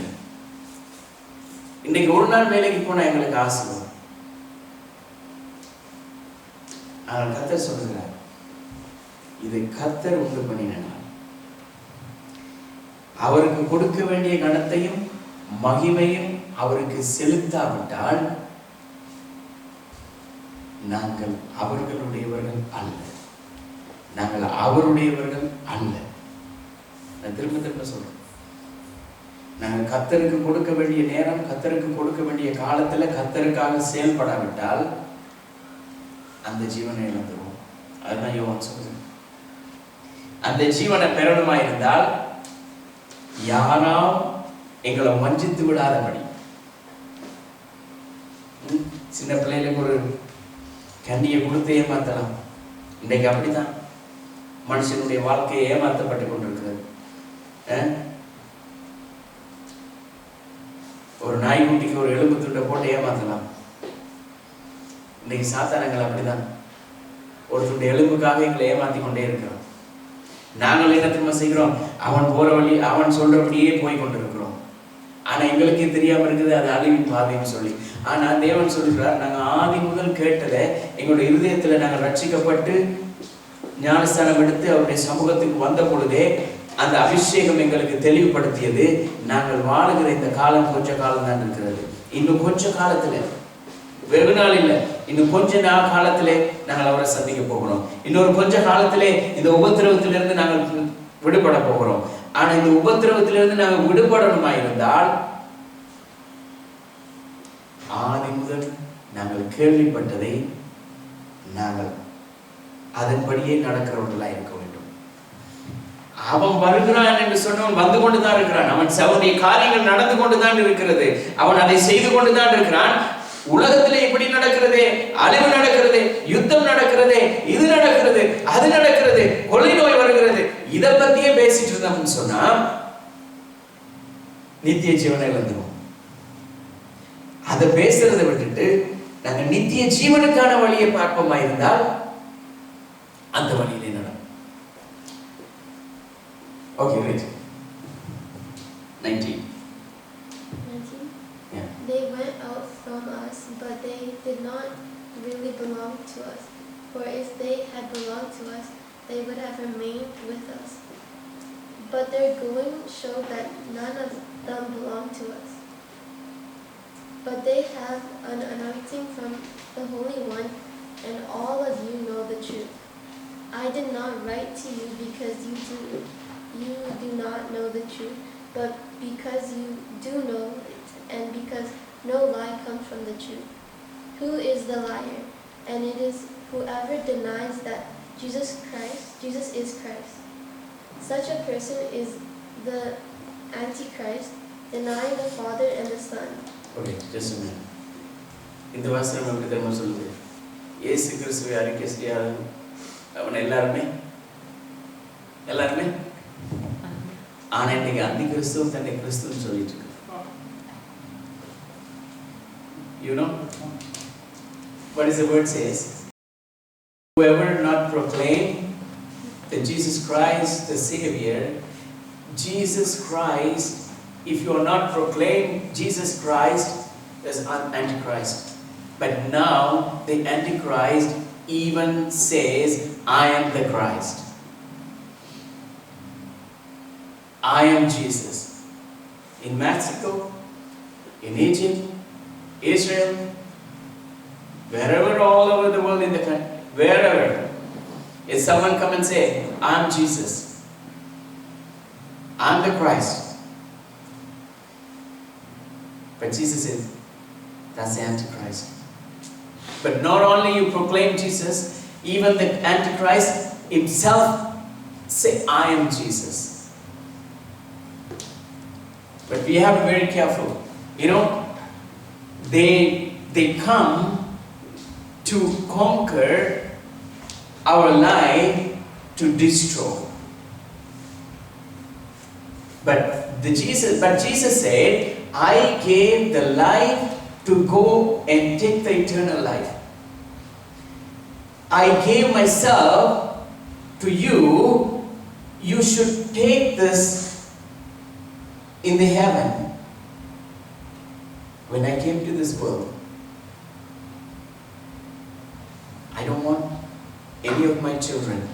Speaker 5: இன்னைக்கு ஒரு நாள் வேலைக்கு போனா எங்களுக்கு ஆசை வரும். ஆனால் கர்த்தர் சொல்லுகிறார், இது கர்த்தர் உண்டு பண்ணினார். அவருக்கு கொடுக்க வேண்டிய கனத்தையும் மகிமையும் அவருக்கு செலுத்தாவிட்டால் நாங்கள் அவர்களுடையவர்கள் அல்ல, நாங்கள் அவருடையவர்கள் அல்ல. நான் திரும்ப திரும்ப சொல்றேன், நாங்கள் கர்த்தருக்கு கொடுக்க வேண்டிய நேரம், கர்த்தருக்கு கொடுக்க வேண்டிய காலத்துல கர்த்தருக்காக செயல்படாவிட்டால் அந்த ஜீவனை இழந்துருவோம். அதுதான் யோவான் சொல்றேன். அந்த ஜீவனை பெறணுமா இருந்தால் யாராம் எங்களை வஞ்சித்து விடாதபடி. சின்ன பிள்ளைகளுக்கு ஒரு கண்ணியை கொடுத்து ஏமாத்தலாம். இன்றைக்கு அப்படித்தான் மனுஷனுடைய வாழ்க்கையை ஏமாற்றப்பட்டு கொண்டிருக்கிறது. ஒரு நாய்க்குட்டிக்கு ஒரு எலும்பு துண்டை போட்டு ஏமாத்தலாம். இன்னைக்கு சாத்தானங்கள் அப்படிதான் ஒரு துண்டு எலும்புக்காக எங்களை ஏமாத்தி கொண்டே இருக்கிறோம். நாங்கள் என்ன திரும்ப செய்கிறோம், அவன் போற வழி அவன் சொல்றபடியே போய் கொண்டிருக்கிறோம். ஆனா எங்களுக்கே தெரியாம இருக்குது அது அழிவின் பாதைன்னு சொல்லி. ஆனா தேவன் சொல்கிறார், நாங்க ஆதி முதல் கேட்டதை எங்களுடைய இருதயத்துல நாங்கள் ரட்சிக்கப்பட்டு ஞானஸ்தானம் எடுத்து அவருடைய சமூகத்துக்கு வந்த பொழுதே அந்த அபிஷேகம் எங்களுக்கு தெளிவுபடுத்தியது. நாங்கள் வாழுகிற இந்த காலம் கொஞ்ச காலம் தான் இருக்கிறது. இன்னும் கொஞ்ச காலத்துல, வெகு நாள் இல்லை, இன்னும் கொஞ்ச நாள் காலத்திலே நாங்கள் அவரை சந்திக்க போகிறோம். இன்னொரு கொஞ்ச காலத்திலே இந்த உபத்திரவத்திலிருந்து நாங்கள் விடுபட போகிறோம். ஆனா இந்த உபத்திரவத்திலிருந்து நாங்கள் விடுபடணுமா இருந்தால் ஆதி முதல் நாங்கள் கேள்விப்பட்டதை நாங்கள் அதன்படியே நடக்கிறவர்களாக இருக்க வேண்டும். அவன் வருகிறான் என்று சொன்னவன் வந்து கொண்டுதான் இருக்கிறான். அவனுடைய காரியங்கள் நடந்து கொண்டுதான் இருக்கிறது. அவன் அதை செய்து கொண்டுதான் இருக்கிறான். உலகத்திலே இப்படி நடக்கிறது, அழிவு நடக்கிறது, யுத்தம் நடக்கிறது, இது நடக்கிறது, அது நடக்கிறது, கொள்ளை நோய் வருகிறது, இதை பத்தியே பேசிட்டு இருந்தோம்னு சொன்னா நித்திய ஜீவனை இழந்துருவோம். அதை பேசுறதை விட்டுட்டு நாங்க நித்திய ஜீவனுக்கான வழியை பார்ப்போமா இருந்தால் அந்த வழியிலே நடக்கும். Okay, wait. 19. Yeah.
Speaker 7: They went out from us, but they did not really belong to us. For if they had belonged to us, they would have remained with us. But their going showed that none of them belonged to us. But they have an anointing from the Holy One, and all of you know the truth. I did not write to you because you do not know the truth, but because you do know it, and because no lie comes from the truth. Who is the liar? And it is whoever denies that Jesus is Christ. Such a person is the Antichrist, denying the Father and the Son.
Speaker 5: Okay, just a minute. இந்த வசனம் எப்படி தெரியுமா சொல்லுது? இயேசு கிறிஸ்துவை அறிக்கை செய்யாத அவன் எல்லாருமே ஆனா இன்னைக்கு அந்தி கிறிஸ்துவும் தன்னை கிறிஸ்துன்னு சொல்லிட்டு இருக்கு. You know what is the word says? Whoever not proclaim that Jesus Christ the Savior, Jesus Christ, if you are not proclaim Jesus Christ, there's an Antichrist. But now the Antichrist even says, I am the Christ. I am Jesus. In Mexico, in Egypt, Israel, wherever, all over the world in the country, wherever, if someone come and say, I am Jesus, I am the Christ. But Jesus says, that's the Antichrist. But not only you proclaim Jesus, even the Antichrist himself say, I am Jesus. But we have to be very careful. You know, they come to conquer our life, to destroy. But Jesus said, I gave the life to go and take the eternal life. I gave myself to you. You should take this in the heaven. When I came to this world, I don't want any of my children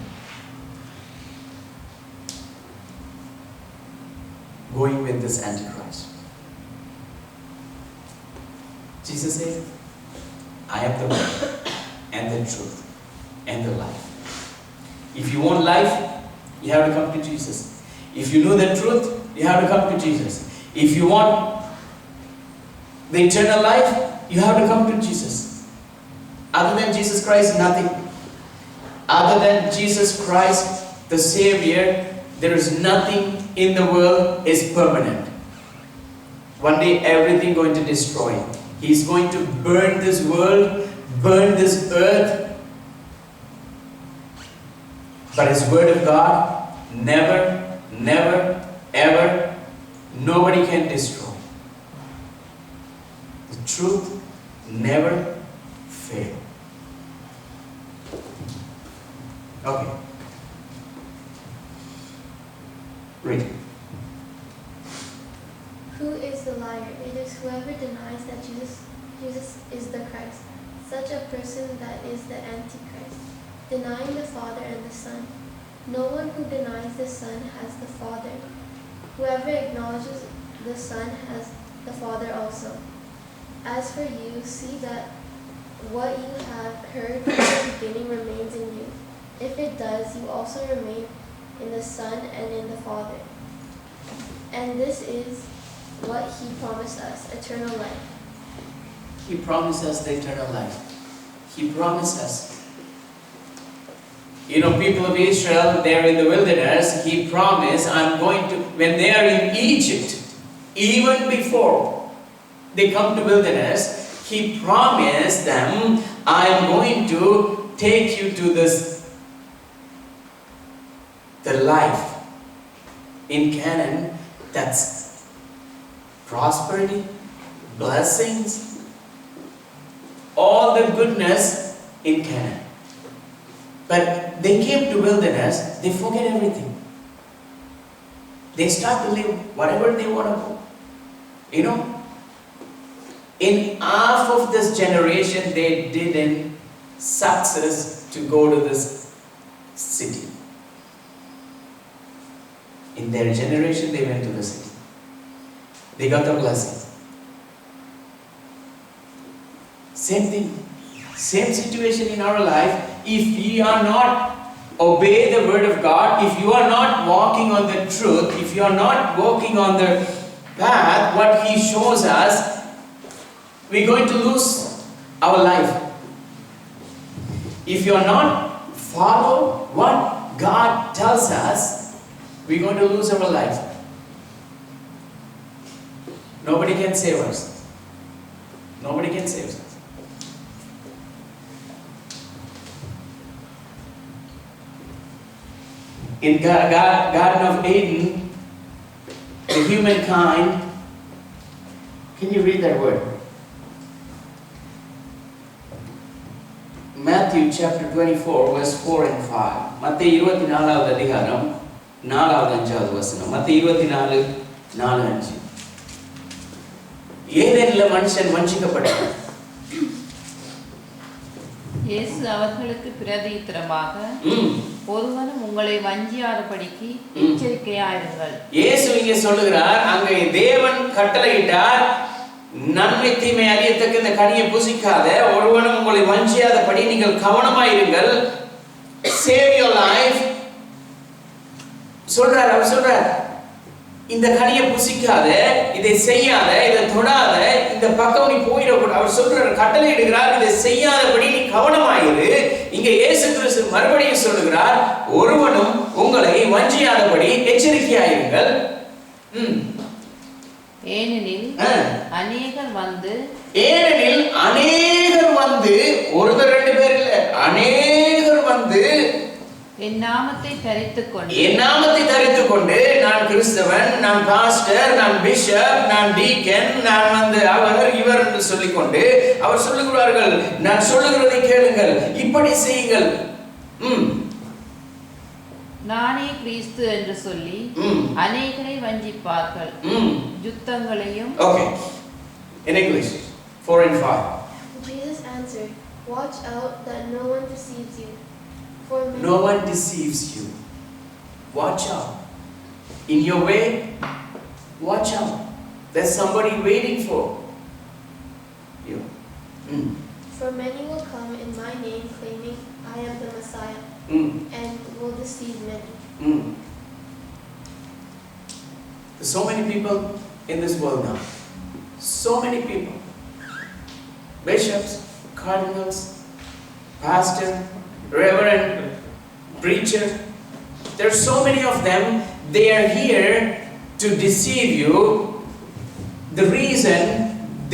Speaker 5: going with this Antichrist. Jesus said, I am the way and the truth and the life. If you want life, you have to come to Jesus. If you know the truth, you have to come to Jesus. If you want the eternal life, you have to come to Jesus. Other than Jesus Christ, nothing. Other than Jesus Christ, the Savior, there is nothing in the world is permanent. One day everything going to destroy. He's going to burn this world, burn this earth. But His Word of God, never, never, ever, nobody can destroy. The truth never fails. Okay. Read.
Speaker 7: Who is the liar? It is whoever denies that Jesus is the Christ. Such a person that is the Antichrist, denying the Father and the Son. No one who denies the Son has the Father. Whoever acknowledges the Son has the Father also. As for you, see that what you have heard from the beginning remains in you. If it does, you also remain in the Son and in the Father. And this is what He promised us, eternal life.
Speaker 5: He promised us the eternal life. He promised us. You know, people of Israel, they're in the wilderness. He promised, I'm going to, when they are in Egypt, even before they come to wilderness, He promised them, I'm going to take you to the life in Canaan that's prosperity, blessings, all the goodness in Canaan. But they came to wilderness, they forget everything. They start to live whatever they want to go. You know, in half of this generation, they didn't success to go to this city. In their generation, they went to the city. They got the blessing. Same thing. Same situation in our life. If we are not obey the word of God, if you are not walking on the truth, if you are not walking on the path, what He shows us, we're going to lose our life. If you are not follow what God tells us, we're going to lose our life. Nobody can save us. Nobody can save us. In Garden of Eden, the humankind, can you read that word? Matthew chapter 24, verse 4 and 5. மத்தேயு 24வது அதிகாரம் 4வது 5வது வசனம். மத்தேயு 24 4 5. ஏதேனில் மனுஷன் வஞ்சிக்கப்பட்டான்.
Speaker 6: இயேசு அவர்களுக்கு பிரதியுத்தரமாக, ஒருவனும் உங்களை வஞ்சியாதபடிக்கு எச்சரிக்கையாயிருங்கள்.
Speaker 5: இயேசு இங்கே சொல்லுகிறார், அங்கே தேவன் கட்டளையிட்டார், நன்மை தீமை அறியத்தக்க இந்த கனியை புசிக்காத, ஒருவனும் உங்களை வஞ்சியாதபடி நீங்கள் கவனமாயிருங்கள். சேவ் யுவர் லைஃப் சொல்றார். அவர் சொல்றார், இந்த கனியை புசிக்காத, இதை செய்யாத, இதை தொடாத, இந்த பக்கம் நீ போயிடக்கூடாது. அவர் சொல்றார், கட்டளை இடுகிறார், இதை செய்யாதபடி நீ கவனமாயிரு. இங்க இயேசு கிறிஸ்து மறுபடியும் சொல்லுகிறார், ஒருவனும் உங்களை வஞ்சியாதபடி எச்சரிக்கையாயிருங்கள்.
Speaker 6: ஏனெனில் அநேகர் வந்து
Speaker 5: ஒருத்தர் ரெண்டு பேர் இல்ல, அநேகர் வந்து
Speaker 6: என் நாமத்தை தரித்துக் கொண்டு நான் கிறிஸ்தவன், நான் பாஸ்டர், நான் பிஷப், நான் டீக்கன், நான் வந்து அவர் இவர் என்று சொல்லிக்கொண்டு அவர் சொல்லுகிறார்கள், நான் சொல்லுகிறதை கேளுங்கள், இப்படி செய்யுங்கள், நானே கிறிஸ்து என்று சொல்லி அநேகரை வஞ்சிப்பார்கள், யுத்தங்களையும்.
Speaker 5: Okay, in English 4 and 5.
Speaker 7: Jesus answered, "Watch out that no one deceives you.
Speaker 5: No one deceives you. Watch out. In your way, watch out. There's somebody waiting for you.
Speaker 7: For many will come in my name claiming I am the Messiah and will deceive many."
Speaker 5: There's so many people in this world now. So many people. Bishops, cardinals, pastor, reverend, preacher. There are so many of them. They are here to deceive you. The reason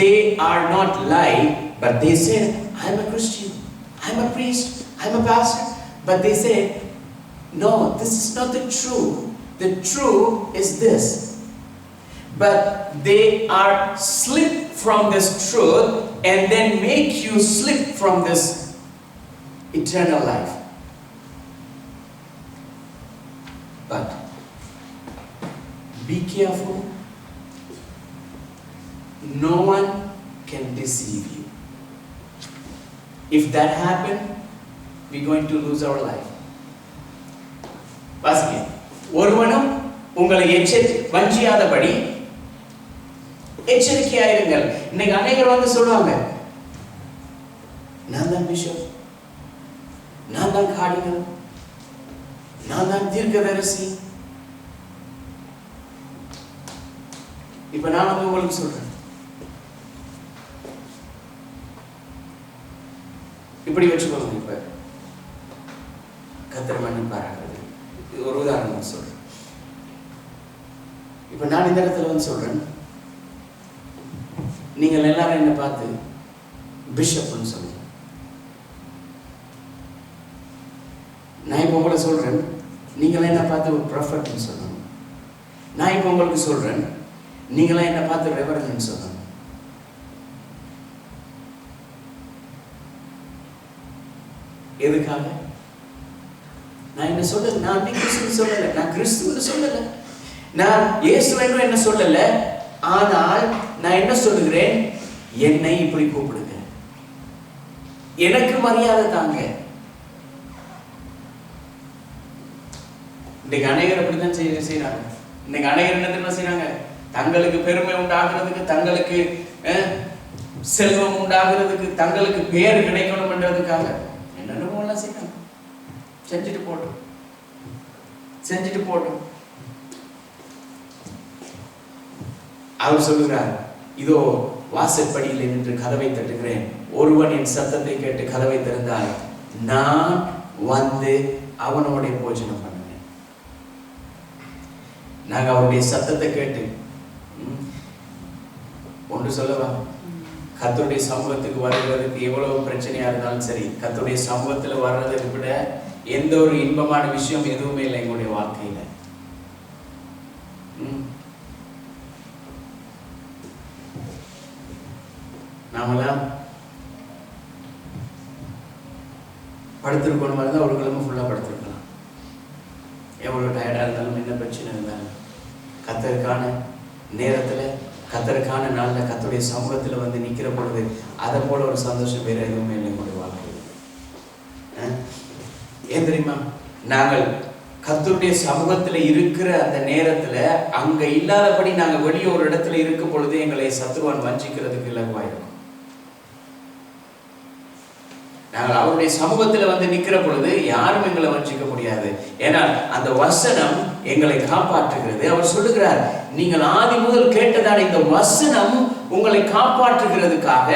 Speaker 5: they are not lie, but they say, "I'm a Christian, I'm a priest, I'm a pastor." But they say, "No, this is not the truth. The truth is this." But they are slip from this truth and then make you slip from this eternal life. But be careful. No one can deceive you. If that happens, we're going to lose our life. வாசிங்க. ஒருவனும் உங்களை வஞ்சியாதபடி எச்சரிக்கையாயிருங்கள். இன்னைக்கு அநேகர் வந்து சொல்லுவாங்க, நான் தான் பிஷப், நான் தான் கார்டினல், நான் தான் தீர்க்கதரிசி. இப்ப நான் வந்து உங்களுக்கு சொல்றேன், இப்படி வச்சுக்கோங்க. இப்ப கர்த்தர் மன்னிப்பாராகிறது. இது ஒரு உதாரணம் சொல்றேன். இப்ப நான் இந்த இடத்துல வந்து சொல்றேன், நீங்கள் எல்லாரும் என்ன பார்த்து பிஷப்னு சொல்லுங்க. நான் இப்போ உங்களை சொல்றேன், நீங்களாம் என்ன பார்த்து ஒரு ப்ராஃபட்னு சொல்லணும். நான் இப்போ உங்களுக்கு சொல்றேன், நீங்களாம் என்ன பார்த்து ரெவரண்ட்னு சொல்லணும். எதுக்காக? நான் என்ன சொல்லல, நான் கிறிஸ்துவ சொல்லல, நான் கிறிஸ்துவ சொல்லல, நான் இயேசுவை என்ன சொல்லல. ஆனால் நான் என்ன சொல்லுகிறேன், என்னை இப்படி கூப்பிடுங்க, எனக்கு மரியாதை தாங்க. இன்னைக்கு அநேகர் அப்படித்தான் செய்யறாங்க. இன்னைக்கு அநேகர் என்ன தெரியுமா செய்யறாங்க, தங்களுக்கு பெருமை உண்டாகிறதுக்கு, தங்களுக்கு செல்வம் உண்டாகிறதுக்கு, தங்களுக்கு பேர் கிடைக்கணும் என்றதுக்காக என்னென்னமோ எல்லாம் செய்யறாங்க. செஞ்சுட்டு போட்டோம். அவர் சொல்லுகிறார், இதோ வாசற்படியில் நின்று கதவை தட்டுகிறேன், ஒருவன் என் சத்தத்தை கேட்டு கதவை திறந்தால் நான் வந்து அவனோட போஜனம் பண்ணுவேன். நாங்க அவருடைய சத்தத்தை கேட்டு ஒன்று சொல்லவா, கர்த்தருடைய சமூகத்துக்கு வருவதற்கு எவ்வளவு பிரச்சனையா இருந்தாலும் சரி, கர்த்தருடைய சமூகத்துல வர்றதை விட எந்த ஒரு இன்பமான விஷயம் எதுவுமே இல்லை எங்களுடைய வாழ்க்கையில. நாமெல்லாம் படுத்திருக்கணும் இருந்தால் ஒரு கிழமை ஃபுல்லாக படுத்திருக்கலாம். எவ்வளோ டயர்டாக இருந்தாலும், என்ன பிரச்சனை இருந்தாலும், கர்த்தருக்கான நேரத்தில், கர்த்தருக்கான நாளில், கர்த்தருடைய சமூகத்தில் வந்து நிற்கிற பொழுது அதை போல ஒரு சந்தோஷம் வேறு எதுவுமே இல்லை எங்களுடைய வாழ்க்கையில். ஏன் தெரியுமா, நாங்கள் கர்த்தருடைய சமூகத்தில் இருக்கிற அந்த நேரத்தில் அங்கே இல்லாதபடி நாங்கள் வெளியே ஒரு இடத்துல இருக்கும் பொழுது எங்களை சத்துருவான் வஞ்சிக்கிறதுக்கு இலகுவாயிருக்கும். நாங்கள் அவருடைய சமூகத்தில் வந்து நிற்கிற பொழுது யாரும் எங்களை வஞ்சிக்க முடியாது. ஏன்னா அந்த வசனம் எங்களை காப்பாற்றுகிறது. அவர் சொல்லுகிறார், நீங்கள் ஆதி முதல் கேட்டதான இந்த வசனம் உங்களை காப்பாற்றுகிறதுக்காக,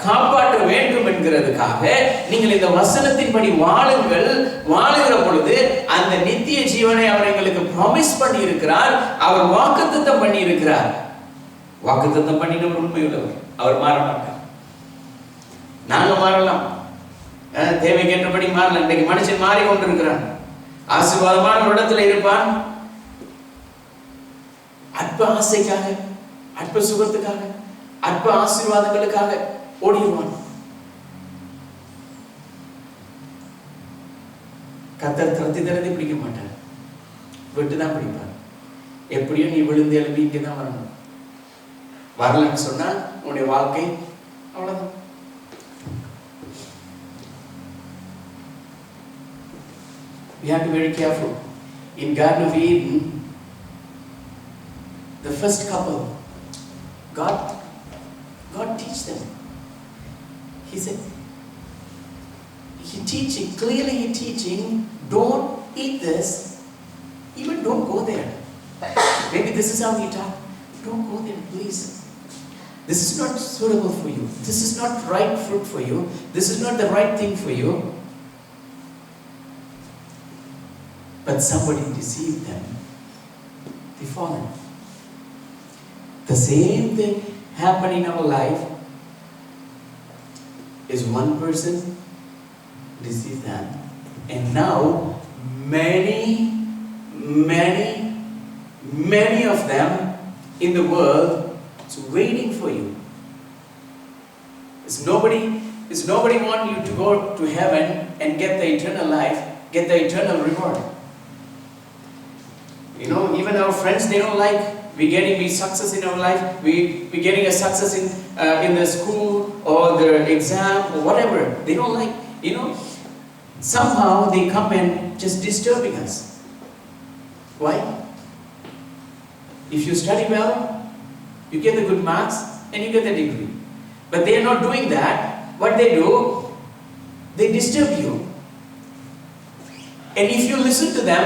Speaker 5: காப்பாற்ற வேண்டும் என்கிறதுக்காக நீங்கள் இந்த வசனத்தின்படி வாழுங்கள். வாழுகிற பொழுது அந்த நித்திய ஜீவனை அவர் எங்களுக்கு ப்ராமிஸ் பண்ணி இருக்கிறார், அவர் வாக்குத்தத்தம் பண்ணி இருக்கிறார்.
Speaker 6: வாக்குத்தத்தம் பண்ணினவர் உண்மையுள்ளவர். அவர் மாற மாட்டார். நாங்க மாறலாம், தேவைக்கேற்றபடி மாறலாம். இன்றைக்கு மனுஷன் மாறிக்கொண்டிருக்கிறான். ஆசீர்வாதமான ஒரு இடத்துல இருப்பான், அற்ப ஆசைக்காக, அற்ப சுகத்துக்காக, அற்ப ஆசீர்வாதங்களுக்காக ஓடிடுவான். கர்த்தர் திறத்தி திறத்தி பிடிக்க மாட்டார், விட்டுதான் பிடிப்பார். எப்படியோ நீ விழுந்து எழுப்பி இங்கதான் வரணும். வரலன்னு சொன்னா உன்னுடைய வாழ்க்கை அவ்வளவுதான். We have to be very careful. In Garden of Eden, the first couple, God teach them. He said, clearly he teaching, don't eat this, even don't go there. Maybe this is how he taught, don't go there, please. This is not suitable for you. This is not right fruit for you. This is not the right thing for you. But somebody deceived them. They fallen. The same thing happened in our life. Is one person deceived them, and now many of them in the world is waiting for you. Is nobody want you to go to heaven and get the eternal life, get the eternal reward. You know, even our friends, they don't like we success in our life, we getting a success in the school or the exam or whatever. They don't like, you know, somehow they come and just disturbing us. Why? If you study well, you get the good marks and you get the degree. But they are not doing that. What they do, they disturb you. And if you listen to them,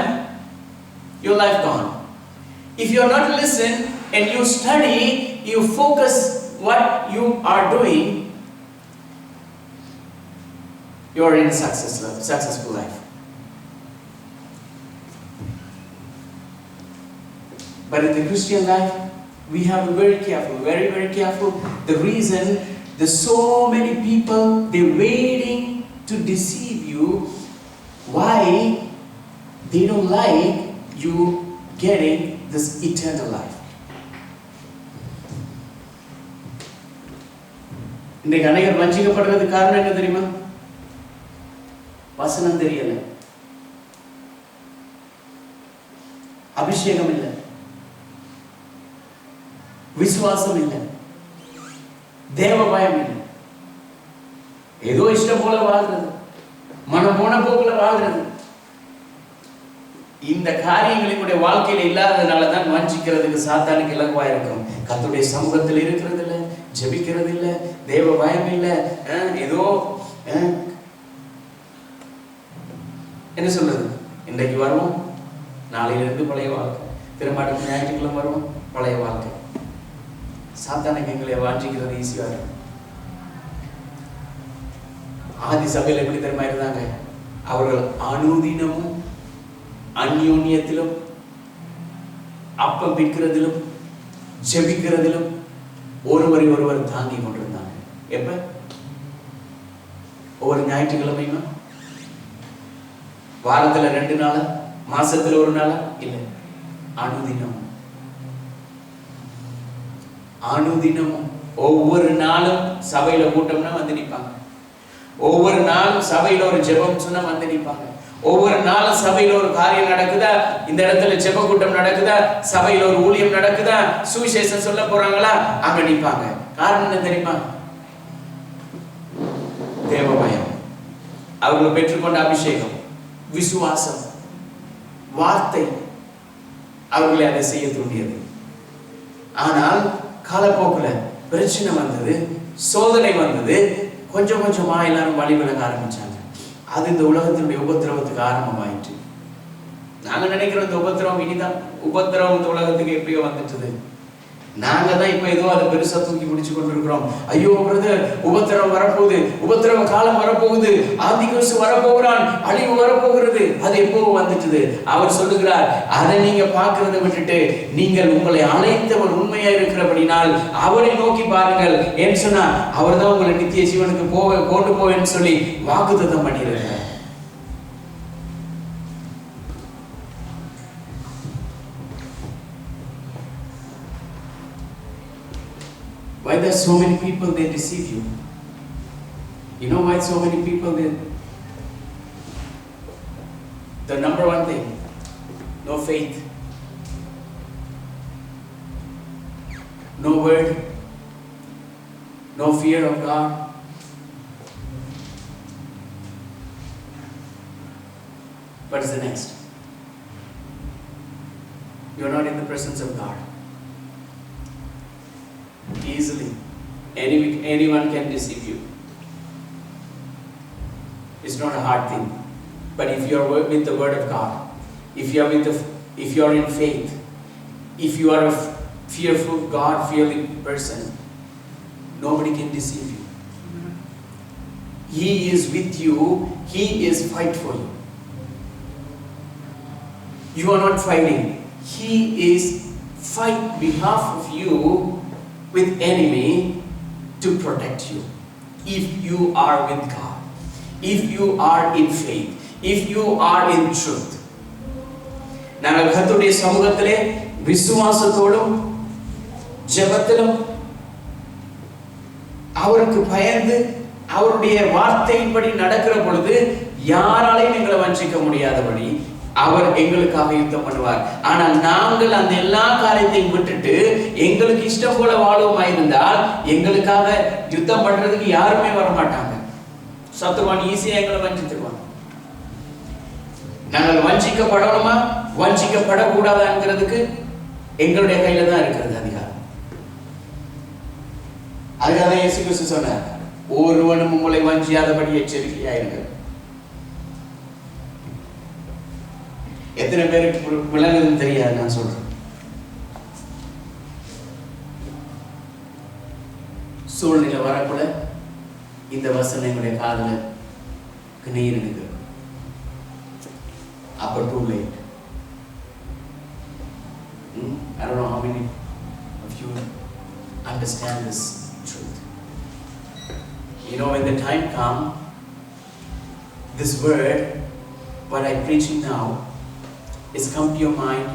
Speaker 6: your life gone. If you are not listen and you study, you focus what you are doing, you are in a successful life. But in the Christian life, we have to be very careful, very, very careful. The reason there's so many people, they're waiting to deceive you. Why? They don't like you getting this eternal life. இன்றைக்கு அநேகர் வஞ்சிக்கப்படுறது காரணம் என்ன தெரியுமா? வசனம் தெரியல, அபிஷேகம் இல்லை, விசுவாசம் இல்லை, தேவ பயம் இல்லை. ஏதோ இஷ்டம் போல வாழ்றது, மனம் போன போக்குல வாழ்றது. இந்த காரியங்களுடைய வாழ்க்கையில இல்லாததுனால தான் வஞ்சிக்கிறதுக்கு சாத்தானுக்கு இலகுவா இருக்கும். கர்த்தருடைய சமூகத்தில் இருக்கிறது இல்லை, ஜெபிக்கிறது இல்லை, தேவ பயம் இல்லை, ஏதோ என்ன சொல்றது, இன்றைக்கு வருவோம், நாளையிலிருந்து பழைய வாழ்க்கை, திரும்ப ஞாயிற்றுக்கிழமை வருவோம், பழைய வாழ்க்கை. சாத்தானுக்கு எங்களை வாஞ்சிக்கிறது ஈஸியா இருக்கும். ஆதி சபையில் எப்படி தெரியுமா இருந்தாங்க? அவர்கள் அனுதினமும் அந்யோன்யத்திலும் அப்பம் பிக்கிறதிலும் ஜெபிக்கிறதிலும் ஒருவரை ஒருவர் தாங்கி கொண்டிருந்தாங்க. எப்ப? ஒவ்வொரு ஞாயிற்றுக்கிழமையுமா? வாரத்துல 2 நாளா? மாசத்துல 1 நாளா? இல்லை, அனுதினமும் அனுதினமும் ஒவ்வொரு நாளும் சபையில கூட்டம்னா வந்து நிற்பாங்க. ஒவ்வொரு நாளும் சபையில ஒரு ஜெபம் சொன்னா வந்து நிற்பாங்க. ஒவ்வொரு நாளும் சபையில ஒரு காரியம் நடக்குதா, இந்த இடத்துல ஜெப கூட்டம் நடக்குதா, சபையில ஒரு ஊழியம் நடக்குதா, சுவிசேஷம் சொல்ல போறாங்களா, அங்க நிற்பாங்க. காரணம் என்ன தெரியுமா? தேவ பயம், அவர்கள் பெற்றுக்கொண்ட அபிஷேகம், விசுவாசம், வார்த்தை அவர்களை அதை செய்ய தூண்டியது. ஆனால் காலப்போக்குல பிரச்சனை வந்தது, சோதனை வந்தது, கொஞ்சம் கொஞ்சமா எல்லாரும் வழி விலக ஆரம்பிச்சாங்க. அது இந்த உலகத்தினுடைய உபத்திரவத்துக்கு ஆரம்பமாயிற்று. நாங்க நினைக்கிறோம் இந்த உபத்திரவம் இனிதான், உபத்திரவம் இந்த உலகத்துக்கு எப்படியோ வந்துட்டது. நாங்க தான் இப்ப ஏதோ அதை பெருசா தூக்கி பிடிச்சு கொண்டிருக்கிறோம். ஐயோ பிரதர், உபத்திரவம் வரப்போகுது, உபத்திரவ காலம் வரப்போகுது, ஆதிகிறிஸ்து வரப்போகிறான், அழிவு வரப்போகிறது. அது எப்போ வந்துட்டுது? அவர் சொல்லுகிறார், அதை நீங்க பார்க்கறதை விட்டுட்டு நீங்கள் உங்களை அழைத்தவர் உண்மையா இருக்கிறபடினால் அவரை நோக்கி பாருங்கள். ஏன்னு சொன்னா அவர் தான் உங்களை நித்திய ஜீவனுக்கு கொண்டு போவேன்னு சொல்லி வாக்குத்தத்தம் பண்ணியிருக்கிறார். Why there are so many people they deceive you? You know why so many people the number one thing, no faith, no word, no fear of God. What is the next? You are not in the presence of God. Easily, anyone can deceive you. It's not a hard thing. But if you are with the Word of God, if you are in faith, if you are a fearful, God-fearing person, nobody can deceive you. He is with you. He is fight for you. You are not fighting. He is fight behalf of you with enemy to protect you. If you are with God, if you are in faith, if you are in truth. நாங்கள் கர்த்தருடைய சமூகத்திலே விசுவாசத்தோடும் ஜெபத்திலும் அவருக்கு பயந்து அவருடைய வார்த்தையின்படி நடக்கிற பொழுது யாராலையும் எங்களை வஞ்சிக்க முடியாதபடி அவர் எங்களுக்காக யுத்தம் பண்ணுவார். ஆனால் நாங்கள் அந்த எல்லா காரியத்தையும் விட்டுட்டு எங்களுக்கு இஷ்டம் போல வாழ்வோமாயிருந்தால் எங்களுக்காக யுத்தம் பண்றதுக்கு யாருமே வர மாட்டாங்க. சத்துருவான் ஈஸியா எங்களை வஞ்சித்துருவான். நாங்கள் வஞ்சிக்கப்படணுமா வஞ்சிக்கப்படக்கூடாதுங்கிறதுக்கு எங்களுடைய கையில தான் இருக்கிறது அதிகாரம். அதுக்காக இயேசு கிறிஸ்து சொன்னார், ஒருவனும் உங்களை வஞ்சியாதபடி எச்சரிக்கையாயிருங்கள். எத்தனை பேருக்கு விளங்குதுன்னு தெரியாது நான் சொல்றேன். சூழ்நிலை வரக்குள்ள இந்த வசனம் எங்களுடைய காதுல நீர் இருக்கு. அப்ப too late. I don't know how many of you understand this truth. You know, when the time comes, this word, what I'm preaching now, is come to your mind.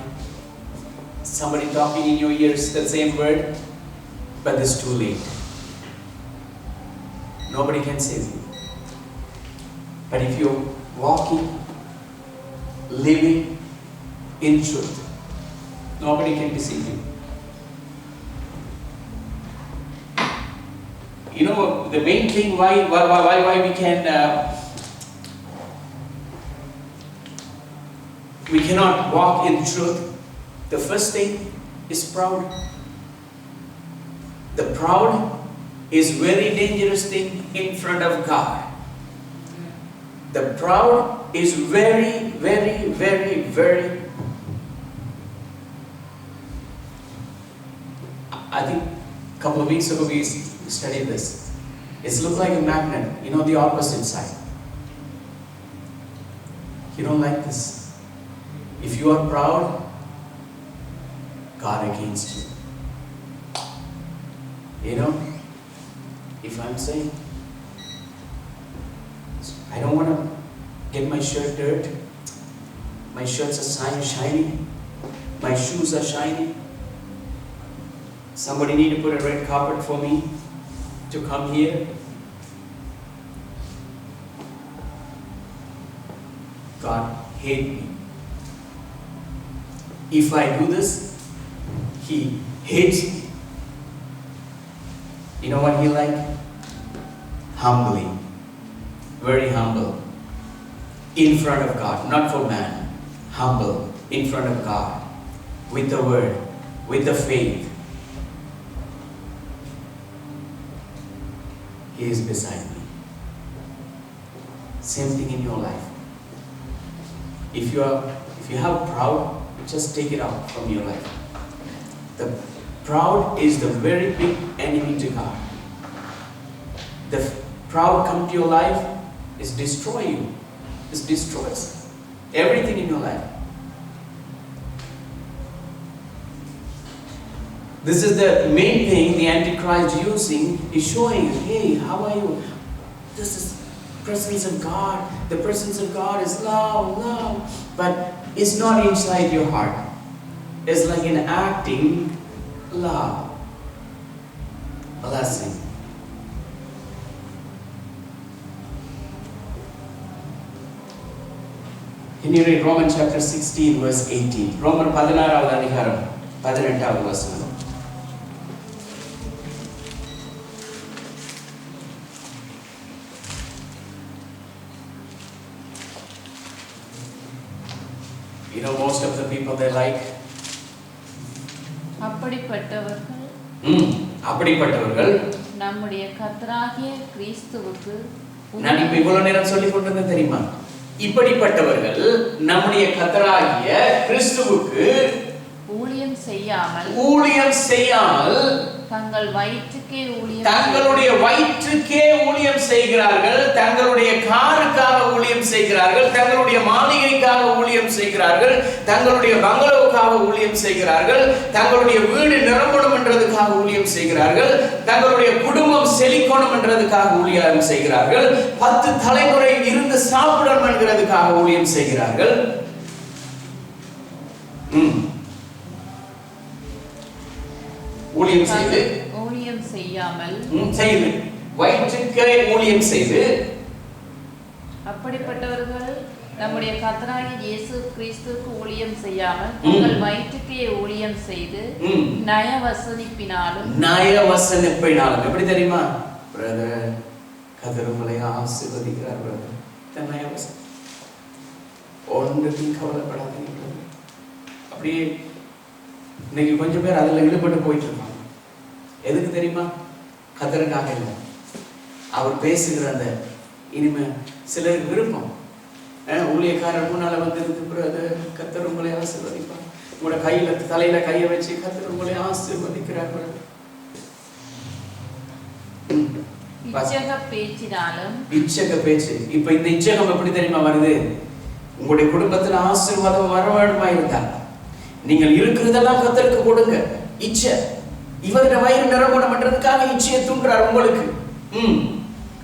Speaker 6: Somebody talking in your ears the same word, but it's too late. Nobody can save you. But if you're walking, living in truth, nobody can deceive you. You know, the main thing why we cannot walk in truth, the first thing is proud. The proud is very dangerous thing in front of God. The proud is very I think a couple of weeks ago we studied this. It's look like a magnet, you know, the opposite side. You don't like this. If you are proud, God against you. You know, if I'm saying, I don't want to get my shirt dirt, my shirts are shiny, my shoes are shiny, somebody need to put a red carpet for me to come here. God hate me. If I do this, He hates me. You know what He like? Humbly. Very humble. In front of God, not for man. Humble. In front of God. With the word. With the faith. He is beside me. Same thing in your life. If you have proud, just take it out from your life. The Proud is the very big enemy to God. The proud come to your life is destroy you. It destroys everything in your life. This is the main thing the Antichrist using, is showing, hey, how are you? This is presence of God. The presence of God is love, but it's not inside your heart. It's like an acting love, blessing. Can you read Romans chapter 16 verse 18? Roman 16வது அதிகாரம் 18வது வசனம். You know, most of the people they like. அப்படிப்பட்டவர்கள்
Speaker 8: நம்முடைய கர்த்தராகிய கிறிஸ்துவுக்கு
Speaker 6: நான் இப்ப இவ்வளவு நேரம் சொல்லிக் கொண்டிருந்தேன் தெரியுமா? இப்படிப்பட்டவர்கள் நம்முடைய கர்த்தராகிய கிறிஸ்துவுக்கு ஊழியம் செய்யாமல் தங்களுடைய வயிற்றுக்கே ஊழியம் செய்கிறார்கள், தங்களுடைய காருக்காக ஊழியம் செய்கிறார்கள், தங்களுடைய மாளிகைக்காக ஊழியம் செய்கிறார்கள், தங்களுடைய பங்களோவுக்காக ஊழியம் செய்கிறார்கள், தங்களுடைய வீடு நிரம்பணும் என்றதுக்காக ஊழியம் செய்கிறார்கள், தங்களுடைய குடும்பம் செழிக்கணும் என்றதுக்காக ஊழியம் செய்கிறார்கள், 10 தலைமுறை இருந்து சாப்பிடணும் என்கிறதுக்காக ஊழியம் செய்கிறார்கள். ஊழியம் செய்யாமல் வயிற்றுக்கே ஊழியம் செய்து
Speaker 8: அப்படிப்பட்டவர்கள் நம்முடைய கர்த்தராகிய இயேசு கிறிஸ்துவுக்கு ஊழியம் செய்யாமல் தங்கள் வயிற்றுக்கே ஊழியம் செய்து நயவசனிப்பினாலும்
Speaker 6: எப்படி தெரியுமா பிரதர்? கர்த்தர் உங்களை ஆசீர்வதிக்கிறார் பிரதர். நயவசனம் ஒன்றுக்கும் கவலைப்படாதீங்க. அப்படியே இன்னைக்கு கொஞ்சம் பேர் அதில் ஈடுபட்டு போயிட்டு இருக்காங்க. எதுக்கு தெரியுமா? கர்த்தருக்காக இல்லை. அவர் பேசுகிற அந்த இனிமே சிலருக்கு விருப்பம், ஊழியக்காரர் முன்னால வந்து கர்த்தர் உங்களை ஆசீர்வதிப்பார், உங்களோட கையில தலையில கையை வச்சு கர்த்தர் உங்களை ஆசீர்வதிக்கிறார். இச்சக பேச்சு. இப்ப இந்த இச்சகம் எப்படி தெரியுமா வருது? உங்களுடைய குடும்பத்துல ஆசீர்வாதம் வர வேண்டுமா இருந்தா நீங்கள் இருக்கிறதெல்லாம் கர்த்தருக்கு கொடுங்க. இச்சை இவருடைய வயிறு நிரம்பணும் என்றதுக்காக இச்சையை தூண்டுறார் உங்களுக்கு.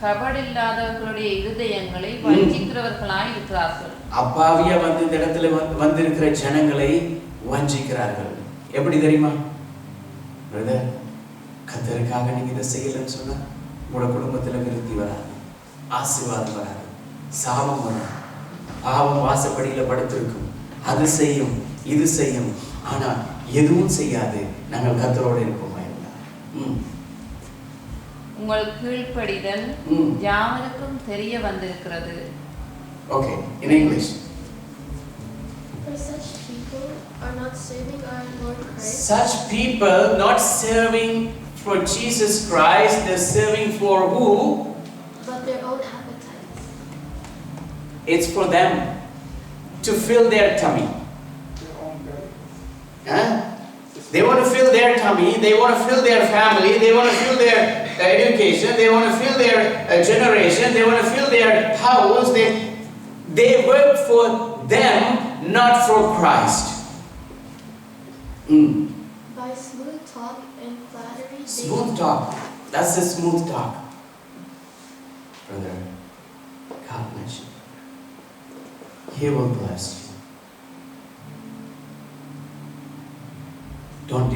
Speaker 8: கபடில்லாதவர்களுடைய இருதயங்களை வஞ்சிக்கிறவர்களாய் இருக்கிறார்கள்.
Speaker 6: அப்பாவியா வந்து இந்த இடத்துல வந்திருக்கிற ஜனங்களை வஞ்சிக்கிறார்கள். எப்படி தெரியுமா பிரதர்? கர்த்தருக்காக நீங்க இதை செய்யலன்னு சொன்னா உங்களோட குடும்பத்துல விருத்தி வராது, ஆசீர்வாதம் வராது, சாபம் வராது. பாவம் வாசப்படியில படுத்திருக்கும், அது செய்யும் இது செய்யும், ஆனா எதுவும் செய்யாது. நாங்கள் கர்த்தரோடு இருப்போமா?
Speaker 8: உங்கள் கீழ்ப்படிதல் யாவருக்கும் தெரிய வந்திருக்கிறது.
Speaker 6: Okay, in English.
Speaker 7: For such people are not serving our Lord Christ.
Speaker 6: Such people not serving for Jesus Christ, they're serving for who?
Speaker 7: But their own appetites.
Speaker 6: It's for them to fill their tummy. They want to fill their tummy, they want to fill their family, they want to fill their education, they want to fill their generation, they want to fill their house. They work for them, not for Christ.
Speaker 7: By smooth talk and flattery.
Speaker 6: Smooth talk. That's the smooth talk. Brother, God bless you. He will bless you. Don't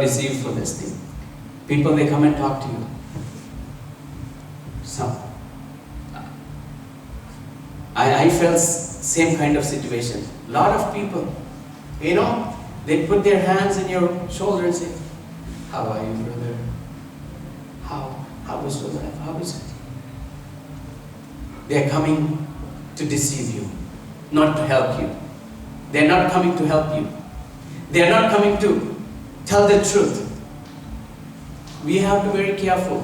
Speaker 6: deceive for this thing. People, they come and talk to you. Some. I felt same kind of situation. Lot of people, you know, they put their hands in your shoulder and say, "How are you, brother? How is your life? How is it?" They are coming to deceive you, not to help you. They are not coming to help you. They are not coming to tell the truth. We have to be very careful.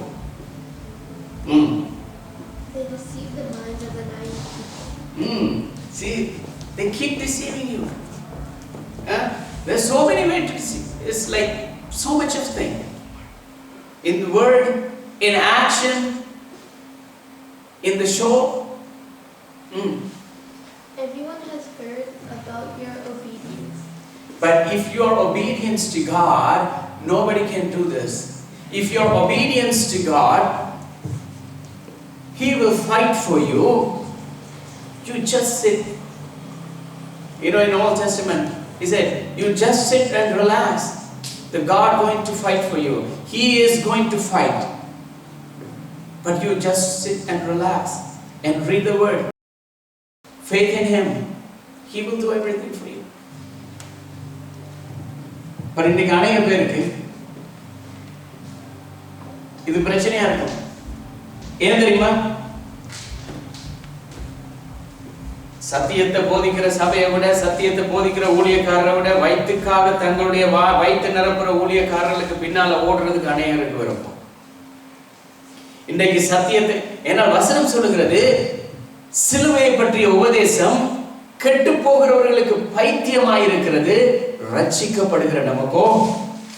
Speaker 7: They deceive the minds of the naive people.
Speaker 6: See, they keep deceiving you. There's so many ways to deceive. It's like so much of thing. In the word, in action, in the show.
Speaker 7: Everyone has heard about your obedience.
Speaker 6: But if your obedience to God, nobody can do this. If your obedience to God, He will fight for you. You just sit. You know, in Old Testament, He said, you just sit and relax. The God going to fight for you. He is going to fight. But you just sit and relax and read the word. Faith in Him. He will do everything for you. But இன்னைக்கு அநேக பேருக்கு இது பிரச்சனையா இருக்கும். ஏன் தெரியுமா? சத்தியத்தை போதிக்கிற சபையை விட, சத்தியத்தை போதிக்கிற ஊழியக்காரரை விட, வயிற்றுக்காக தங்களுடைய வயிற்று நிரப்புற ஊழியக்காரர்களுக்கு பின்னால ஓடுறதுக்கு அநேகருக்கு விருப்பம். இன்றைக்கு சத்தியத்தை, ஏன்னா வசனம் சொல்லுகிறது, சிலுவையை பற்றிய உபதேசம் கெட்டு போகிறவர்களுக்கு பைத்தியமாயிருக்கிறது, ரட்சிக்கப்படுகிற நமக்கோ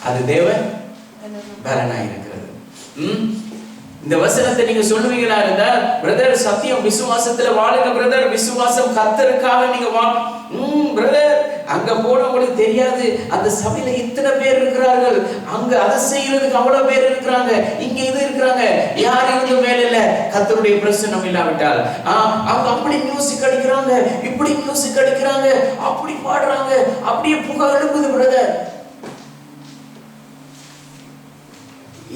Speaker 6: அது தேவ பலனாயிருக்கிறது. இந்த வசனத்தை நீங்க சொல்லுவீங்களா இருந்தா, பிரதர் சத்தியம் விசுவாசத்துல வாழுங்க பிரதர், விசுவாசம் கர்த்தருக்காக நீங்க பிரதர், அங்க போன உங்களுக்கு தெரியாது அந்த சபையில இத்தனை பேர் இருக்கிறார்கள், அங்க அதை செய்யறதுக்கு அவ்வளவு பேர் இருக்கிறாங்க, இங்க இது இருக்கிறாங்க, யார் இவங்க மேல இல்ல கர்த்தருடைய பிரசன்னம் இல்லாவிட்டால். அவங்க அப்படி மியூசிக் அடிக்கிறாங்க, இப்படி மியூசிக் அடிக்கிறாங்க, அப்படி பாடுறாங்க, அப்படியே புகை எழுப்புது பிரதர்.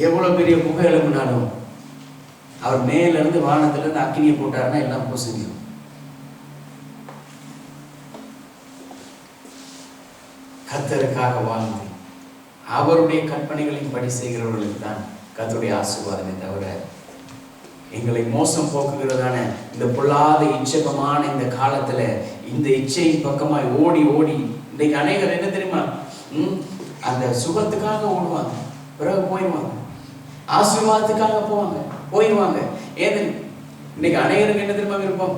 Speaker 6: எவ்வளவு பெரிய புகை எழுப்புனாலும் அவர் மேல இருந்து வானத்துல இருந்து அக்கினியை போட்டாருன்னா எல்லாம் பொசுங்கிடும். கர்த்தருக்காக வாழ்ந்து அவருடைய கற்பனைகளின் படி செய்கிறவர்களுக்கு தான் கர்த்தருடைய ஆசீர்வாதமே தவிர, எங்களை மோசம் போக்குகிறதான இந்த பொல்லாத இச்சகமான இந்த காலத்துல இந்த இச்சையின் பக்கமாய் ஓடி ஓடி இன்னைக்கு அநேகர் என்ன தெரியுமா, அந்த சுகத்துக்காக ஓடுவாங்க, பிறகு போயிடுவாங்க, ஆசீர்வாதத்துக்காக போவாங்க, போயிடுவாங்க. ஏது இன்னைக்கு அநேகருக்கு என்ன தெரியுமா விருப்பம்,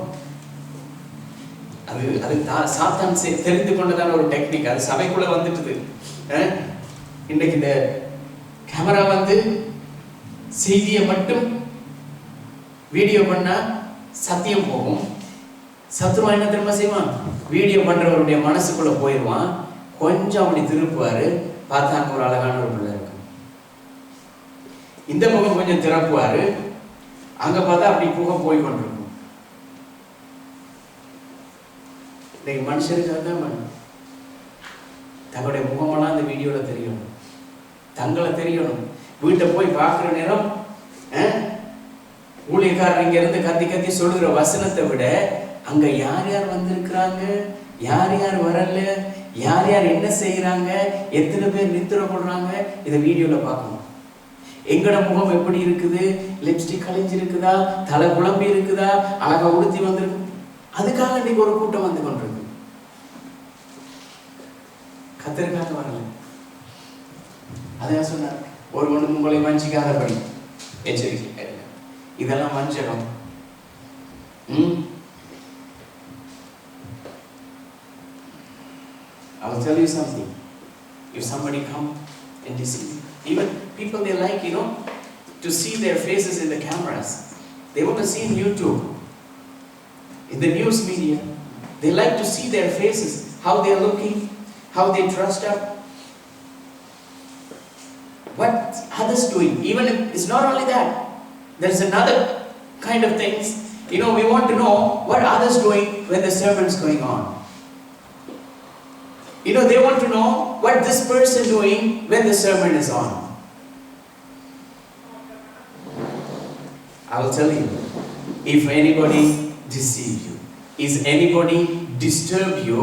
Speaker 6: அது அது சாத்தான் தெரிந்து கொண்டதான ஒரு டெக்னிக், அது சபைக்குள்ள வந்துட்டுது. இன்னைக்கு இந்த கேமரா வந்து செய்தியை மட்டும் வீடியோ பண்ணா சத்தியம் போகும். சத்ருவா என்ன தெரியுமா செய்வான், வீடியோ பண்றவருடைய மனசுக்குள்ள போயிடுவான், கொஞ்சம் அப்படி திருப்புவாரு, பார்த்தா அங்க ஒரு அழகான ஒரு பிள்ளை இருக்கு, இந்த முகம் கொஞ்சம் திறப்புவாரு, அங்க பார்த்தா அப்படி புகை போய் கொண்டிருக்கும். இன்னைக்கு மனுஷருக்கு தான் தங்களுடைய முகமெல்லாம் அந்த வீடியோல தெரியணும், தங்களை தெரியணும். வீட்டை போய் பார்க்குற நேரம் ஊழியக்காரர் இங்க இருந்து கத்தி கத்தி சொல்லுகிற வசனத்தை விட அங்க யார் யார் வந்திருக்கிறாங்க, யார் யார் வரல, யார் யார் என்ன செய்யறாங்க, எத்தனை பேர் நித்திர கொள்றாங்க, இதை வீடியோல பார்க்கணும். எங்கட முகம் எப்படி இருக்குது, லிப்ஸ்டிக் கலைஞ்சிருக்குதா, தலை குழம்பி இருக்குதா, அழகா உடுத்தி வந்திருக்கு, அதுக்காக இன்னைக்கு ஒரு கூட்டம் வந்து கொண்டிருக்கு. கர்த்தருக்காக வரல. அதான் சொன்னார், ஒரு ஒன்று உங்களை வஞ்சிக்காதபடி எச்சரிக்கை. இதெல்லாம் வஞ்சகம். I will tell you something. If somebody come and deceive you, even people they like, to see their faces in the cameras. They want to see in YouTube, in the news media. They like to see their faces, how they are looking, how they dressed up, what others doing. Even if it's not only that, there's another kind of things. We want to know what others doing when the sermon's going on. They want to know what this person doing when the sermon is on. I will tell you, if anybody deceive you, is anybody disturb you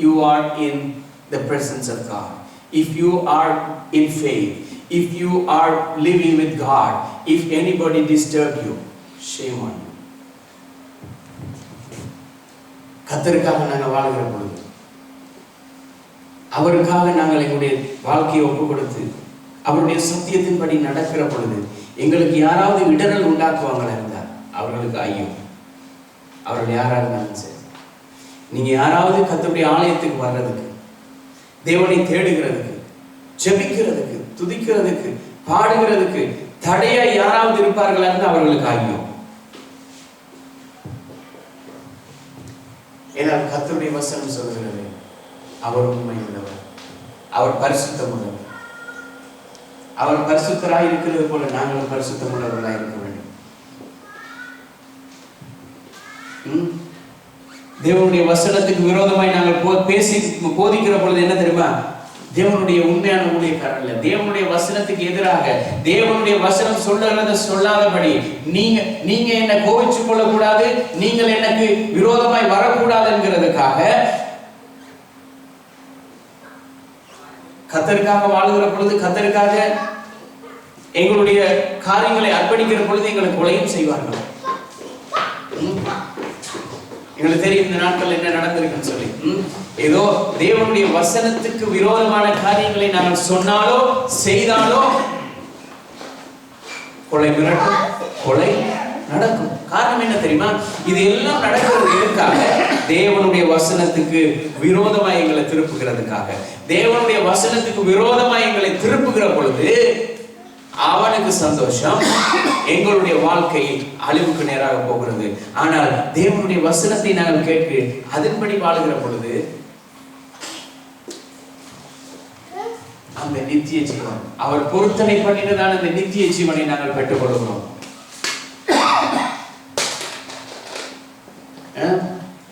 Speaker 6: you are in the presence of God. If you are in faith, if you are living with God, if anybody disturb you, shame on you. கர்த்தருக்காக நாங்கள் வாழ்கிற பொழுது, அவருக்காக நாங்கள் எங்களுடைய வாழ்க்கையை ஒப்பு கொடுத்து அவருடைய சத்தியத்தின்படி நடக்கிற பொழுது, எங்களுக்கு யாராவது இடரல் உண்டாக்குவாங்களா இருந்தால் அவர்களுக்கு ஐயோ. அவர்கள் யாரா இருந்தாலும் சரி, நீங்க யாராவது கர்த்தருடைய ஆலயத்துக்கு வர்றதுக்கு, தேவனை தேடுகிறதுக்கு, ஜெபிக்கிறதுக்கு, துதிக்கிறதுக்கு, பாடுகிறதுக்கு தடையா யாராவது இருப்பார்களா என்று அவர்களுக்கு ஐயோ. ஏனால் கர்த்தருடைய வசனம் சொல்கிறது, அவர் உண்மை உள்ளவர், அவர் பரிசுத்தம் உள்ளவர். அவர் பரிசுத்தராய் இருக்கிறது போல நாங்களும் பரிசுத்தம் உள்ளவர்களாய் இருக்க வேண்டும். தேவனுடைய வசனத்துக்கு விரோதமாய் நாங்கள் பேசி போதிக்கிற பொழுது என்ன தெரியுமா? தேவனுடைய உண்மையான ஊழியக்காரர் இல்ல. தேவனுடைய வசனத்துக்கு எதிராக தேவனுடைய வசனம் சொல்லுறத சொல்லாதபடி நீங்க என்ன கோவிச்சு கொள்ளக்கூடாது, நீங்கள் எனக்கு விரோதமாய் வரக்கூடாது என்கிறதுக்காக கர்த்தருக்காக வாழுகிற பொழுது, கர்த்தருக்காக எங்களுடைய காரியங்களை அர்ப்பணிக்கிற பொழுது எங்களை கொலையும் செய்வார்கள். எங்களுக்கு தெரியும் இந்த நாட்கள் என்ன நடந்திருக்குன்னு சொல்லி. ஏதோ தேவனுடைய வசனத்துக்கு விரோதமான காரியங்களை நாங்கள் சொன்னாலோ செய்தாலோ கொலை மிரட்டும், கொலை நடக்கும். காரணம் என்ன தெரியுமா? இது எல்லாம் நடக்கிறது எதுக்காக? தேவனுடைய வசனத்துக்கு விரோதமாய் எங்களை திருப்புகிறதுக்காக. தேவனுடைய வசனத்துக்கு விரோதமாய் எங்களை திருப்புகிற பொழுது அவனுக்கு சந்தோஷம், எங்களுடைய வாழ்க்கை அழிவுக்கு நேராக போகிறது. ஆனால் தேவனுடைய வசனத்தை நாங்கள் கேட்டு அதன்படி வாழுகிற பொழுது அந்த நித்திய ஜீவன், அவர் பொருத்தனை பண்ணினதான அந்த நித்திய ஜீவனை நாங்கள் பெற்றுக் கொள்கிறோம்.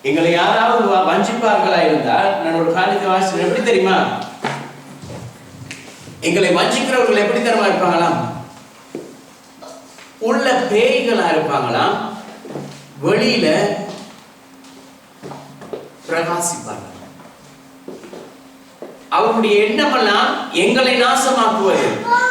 Speaker 6: எங்களை யாராவது வஞ்சிப்பார்களா இருந்தால், நான் ஒரு காரியத்தை வாசிக்கிறேன். எப்படி தெரியுமா? எங்களை வஞ்சிக்கிறவர்கள் எப்படி தெரியுமா இருப்பாங்களாம்? உள்ள பேய்களா இருப்பாங்களாம், வெளியில பிரகாசிப்பார்கள். அவருடைய எண்ணமெல்லாம் எங்களை நாசமாக்குவது,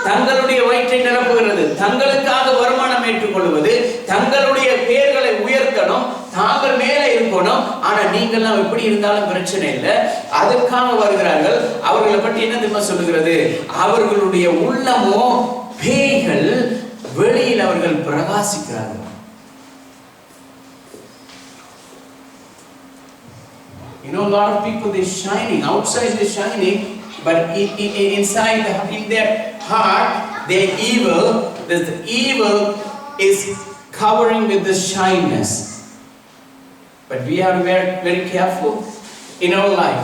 Speaker 6: தங்களுடைய வயிற்றை நிரப்புகிறது, தங்களுக்காக வருமானம் ஏற்றுக்கொள்வது, தங்களுடைய பெயர்களை உயர்த்தணும், தாங்கள் மேலே இருக்கணும். ஆனா நீங்கள்லாம் எப்படி இருந்தாலும் பிரச்சனை இல்லை, அதற்காக வருகிறார்கள். அவர்களை பற்றி என்ன தெரியுமா சொல்லுகிறது? அவர்களுடைய உள்ளமோ பேய்கள், வெளியில் அவர்கள் பிரகாசிக்கிறார்கள். You know, a lot of people, they're shining. Outside they're shining, but inside, in their heart, they're evil. The evil is covering with the shyness. But we have to be very careful in our life,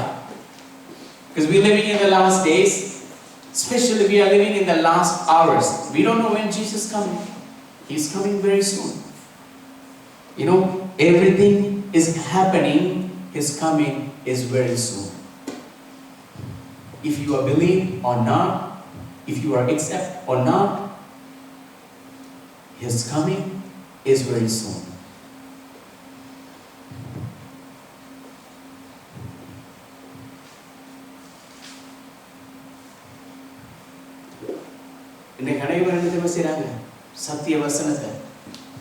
Speaker 6: because we're living in the last days. Especially we are living in the last hours. We don't know when Jesus is coming. He's coming very soon. You know, everything is happening. His coming is very soon. If you are believe or not, if you are accept or not, His coming is very soon. இன்னைக்கு அனைவரும் என்ன செய்றாங்க? சத்திய வசனத்தை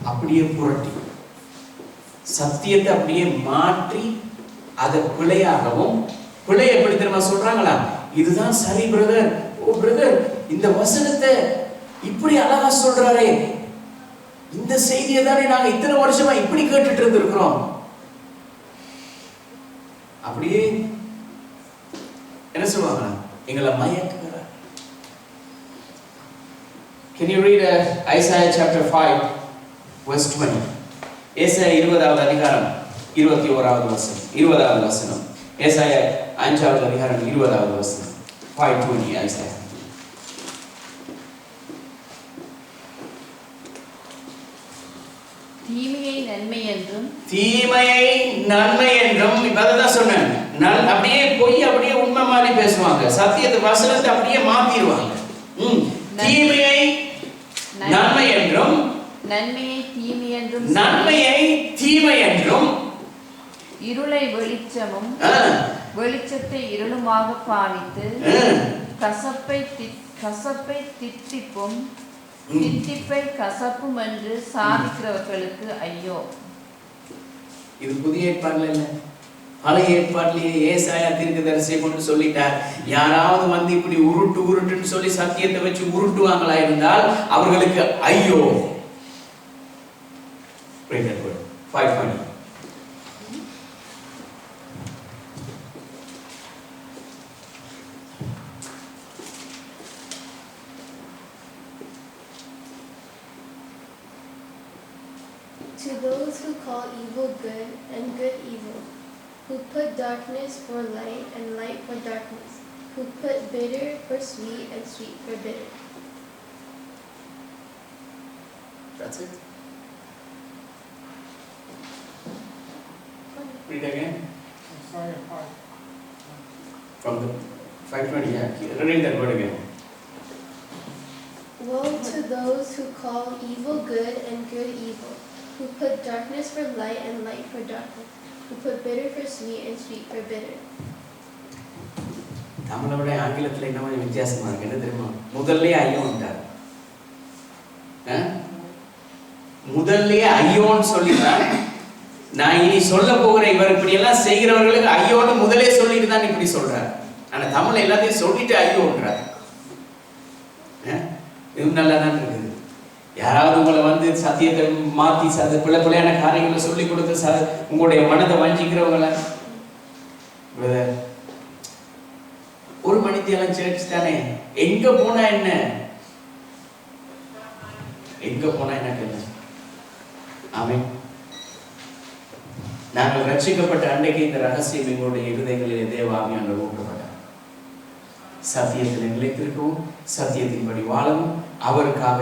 Speaker 6: அப்படியே புரட்டி, சத்தியத்தை அப்படியே மாற்றி, அதை பிழையாகவும், பிழை எப்படி தெரியுமா சொல்றாங்களா? இதுதான் சரி பிரதர், ஓ பிரதர் இந்த வசனத்தை இப்படி அழகா சொல்றாரே, இந்த செய்தியை தானே நாங்க இத்தனை வருஷமா இப்படி கேட்டுட்டு இருந்திருக்கிறோம். அப்படியே என்ன சொல்லுவாங்க? எங்களை மயக்குகிறார். Can you read Isaiah chapter 5 verse 20? ஏசாயா 20வது அதிகாரம் 21வது வசனம், 20வது வசனம். ஏசாயா 5வது அதிகாரம் 20வது வசனம். 5:20 Isaiah.
Speaker 8: தீமையை நன்மை என்றும்,
Speaker 6: தீமையை நன்மை என்றும், இப்பதான் சொன்னேன். அப்படியே பொய் அப்படியே உண்மை மாதிரி பேசுவாங்க, சத்தியத்தை வசனத்தை அப்படியே மாத்திடுவாங்க. தீமையை நன்மை என்றும்,
Speaker 8: நன்மையை தீமை என்றும்,
Speaker 6: நன்மையை தீமை என்றும்,
Speaker 8: இருளை வெளிச்சமும் வெளிச்சத்தை இருளுமாக பாவித்து, கசப்பை தித்திப்பும் தித்திப்பை கசப்பும் என்று சாதிக்கிறவர்களுக்கு ஐயோ.
Speaker 6: இது புதிய ஏற்பாடுல இல்ல, பழைய ஏற்பாட்டிலேயே ஏசாயா தீர்க்கதரிசியை கொண்டு சொல்லிட்டார். யாராவது வந்து இப்படி உருட்டுன்னு சொல்லி சத்தியத்தை வச்சு உருட்டுவாங்களா இருந்தால் அவர்களுக்கு ஐயோ. 5:20.
Speaker 7: those who call evil good and good evil, who put darkness for light and light for darkness, who put bitter for sweet and sweet for bitter.
Speaker 6: That's it. Read again. From the 520, yeah. Read that word again.
Speaker 7: Woe to those who call evil good and good evil, who put darkness for light and light for darkness, who put bitter for sweet and sweet for bitter.
Speaker 6: தமிழோட ஆங்கிலத்தில் என்ன கொஞ்சம் வித்தியாசமா இருக்கு, என்ன தெரியுமா? முதல்ல ஐயோன்ட்டார். முதல்ல ஐயோன்னு சொல்லிதான் நான் இனி சொல்ல போகிற இவர் இப்படி எல்லாம் செய்கிறவர்களுக்கு ஐயோன்னு முதலே சொல்லிட்டு தான் இப்படி சொல்றார். ஆனா தமிழ் எல்லாத்தையும் சொல்லிட்டு ஐயோன்றார். இது நல்லா தான் இருக்குது. யாராவது உங்களை வந்து சத்தியத்தை மாத்தி பிள்ளையான காரியங்களை சொல்லி கொடுத்து உங்களுடைய மனதை வஞ்சிக்கிறவங்கள ஒரு மணித்தியாலம் சேர்ச் தானே, எங்க போனா என்ன, எங்க போனா என்ன. ஆமென். நாங்கள் ரட்சிக்கப்பட்ட அன்றைக்கு இந்த ரகசியம் எங்களுடைய இருதயங்களிலே தேவாவியானவர் ஊற்றப்பட்டார். சத்தியத்தில் நிலைத்திருக்கவும் சத்தியத்தின்படி வாழவும் அவருக்காக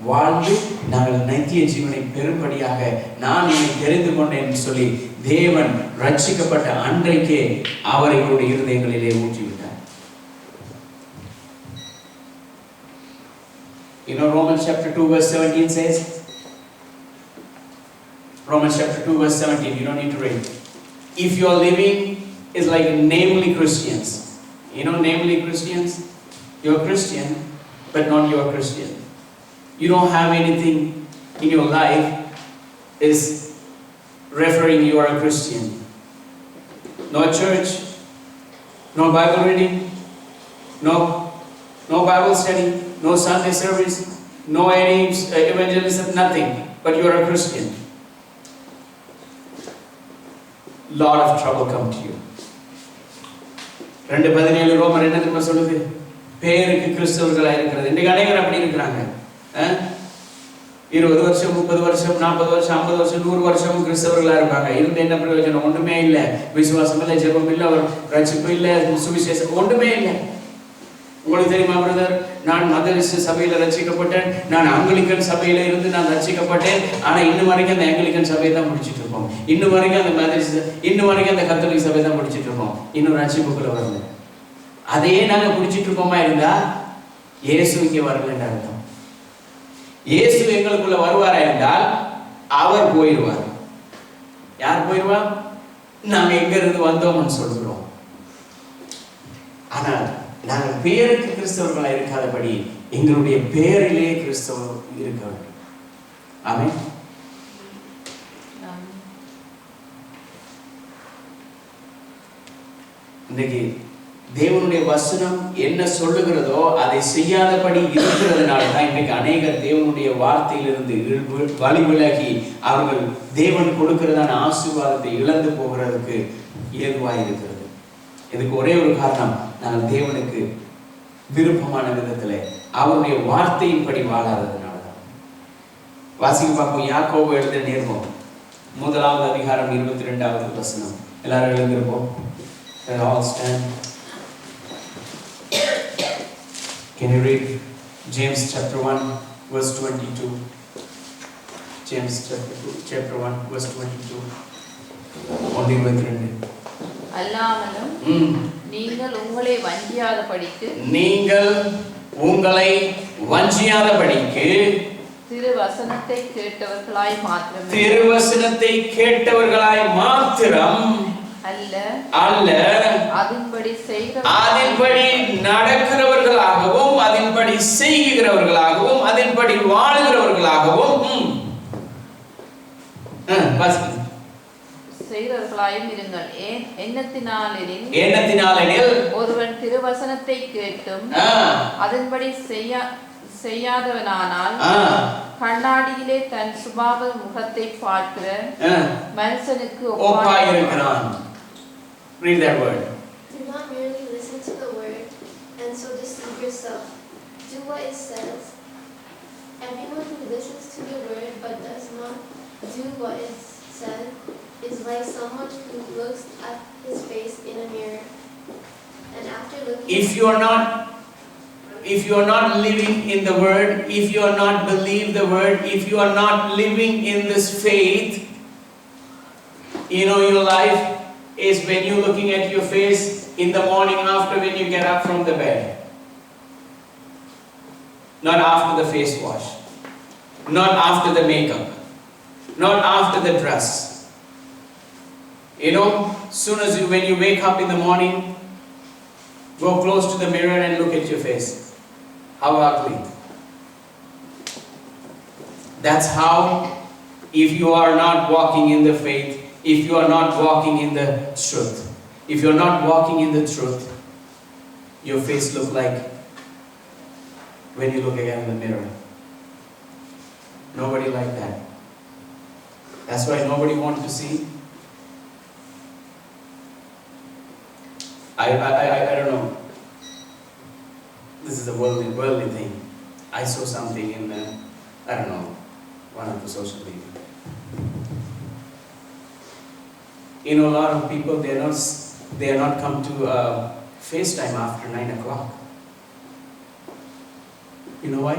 Speaker 6: வாழ்ந்து நாங்கள் நித்திய ஜீவனை பெறும்படியாக நான் என்னை தெரிந்து கொண்டேன் என்று சொல்லி தேவன் ரட்சிக்கப்பட்ட அன்றைக்கே அவர் எங்களுடைய இருதயங்களிலே ஊற்றிவிட்டார். You know Romans chapter 2 verse 17 says, Romans chapter 2 verse 17, you don't need to read. If your living is like namely Christians, you know namely Christians, you're Christian but not you're Christian. You don't have anything in your life is referring you are a Christian. No church, no Bible reading, no Bible study, no Sunday service, no any evangelism, nothing, but you are a Christian. Lot of trouble come to you. 2:17 ரோமர் என்ன தெரியுமா சொல்லுது? பேருக்கு கிறிஸ்தவர்களா இருக்கிறது. இன்னைக்கு அநேகர் அப்படி இருக்கிறாங்க. 20 வருஷம் 30 வருஷம் 40 வருஷம் 50 வருஷம் 100 வருஷமும் கிறிஸ்தவர்களா இருப்பாங்க. இருந்து என்ன பிரயோஜனம்? ஒன்றுமே இல்லை. விசுவாசம் இல்லை, ஜெபம் இல்லை, ரட்சிப்பு இல்லை, சுவிசேஷம் ஒன்றுமே இல்லை. உங்களுக்கு தெரியுமா பிரதர், நான் மதரிஸ்ட் சபையில ரட்சிக்கப்பட்டேன், நான் ஆங்கிலிக்கன் சபையில இருந்து நான் ரட்சிக்கப்பட்டேன், ஆனா இன்னும் வரைக்கும் அந்த ஆங்கிலிக்கன் சபையை தான் முடிச்சிட்டு இருக்கோம், இன்னும் வரைக்கும் அந்த மதரிஸ்ட், இன்னும் வரைக்கும் அந்த கத்தோலிக் சபையை தான் முடிச்சிட்டு இருக்கோம், இன்னும் ரட்சிப்புக்குள்ள வரல. அதையே நாங்க முடிச்சிட்டு இருக்கோமா இருந்தா இயேசு இங்கே வரலன்னு அர்த்தம். இயேசு எங்களுக்குள்ள வருவாரா என்றால் அவர் போயிடுவார். யார் போயிடுவா? நாங்க எங்க இருந்து வந்தோம்னு சொல்றோம். ஆனால் நாங்கள் பேருக்கு கிறிஸ்தவர்களாக இருக்காதபடி எங்களுடைய பேரிலே கிறிஸ்தவம் இருக்க வேண்டும். ஆமென். இன்னைக்கு தேவனுடைய வசனம் என்ன சொல்லுகிறதோ அதை செய்யாதபடி இருக்கிறதுனால தான் இன்னைக்கு அநேகர் தேவனுடைய வார்த்தையிலிருந்து வழி விலகி அவர்கள் தேவன் கொடுக்கிறதான ஆசீர்வாதத்தை இழந்து போகிறதுக்கு ஏதுவாக இருக்கிறது. இதுக்கு ஒரே ஒரு காரணம், நாங்கள் தேவனுக்கு விருப்பமான விதத்தில் அவருடைய வார்த்தையின்படி வாழாததுனால தான். வாசிக்க பார்ப்போம். யாக்கோபு எழுதின நிருபம் 1 அதிகாரம் 22வது வசனம். எல்லாரும் எழுந்திருப்போம். All stand. Can you read James chapter 1 verse 22? James chapter 1 verse 22. only 22.
Speaker 8: அல்லாமலும் நீங்கள் உங்களை வஞ்சியாதபடிக்கு திருவசனத்தை கேட்டவர்களாய் மாத்திரம் அல்ல அதன்படி நடக்கிறவர்களாகவும் அதன்படி செய்கிறவர்களாகவும் அதன்படி வாழ்கிறவர்களாகவும் செய்கிறவர்களாயும் இருங்கள். எண்ணத்தினாலெனில் ஒருவன் திருவசனத்தை கேட்டும் அதன்படி செய்யாதவனானால் கண்ணாடியிலே தன் சுபாவ முகத்தை பார்க்கிற மனுஷனுக்கு ஒப்பாயிருக்கிறான்.
Speaker 7: Read that word. Do not merely listen to the word and so deceive yourself. Do what it says. Everyone who listens to the word but does not do what is said is like someone who looks at his face in a mirror. And after looking,
Speaker 6: if you are not living in the word, if you are not believe the word, if you are not living in this faith, your life is when you're looking at your face in the morning after when you get up from the bed. Not after the face wash. Not after the makeup. Not after the dress. Soon as when you wake up in the morning, go close to the mirror and look at your face. How ugly. That's how, if you are not walking in the faith, if you are not walking in the truth, if you're not walking in the truth, your face look like when you look again in the mirror. Nobody like that. That's why nobody wants to see. I don't know. This is a worldly thing. I saw something in I don't know, one of the social media. A lot of people they are not come to FaceTime after 9 o'clock. You know why?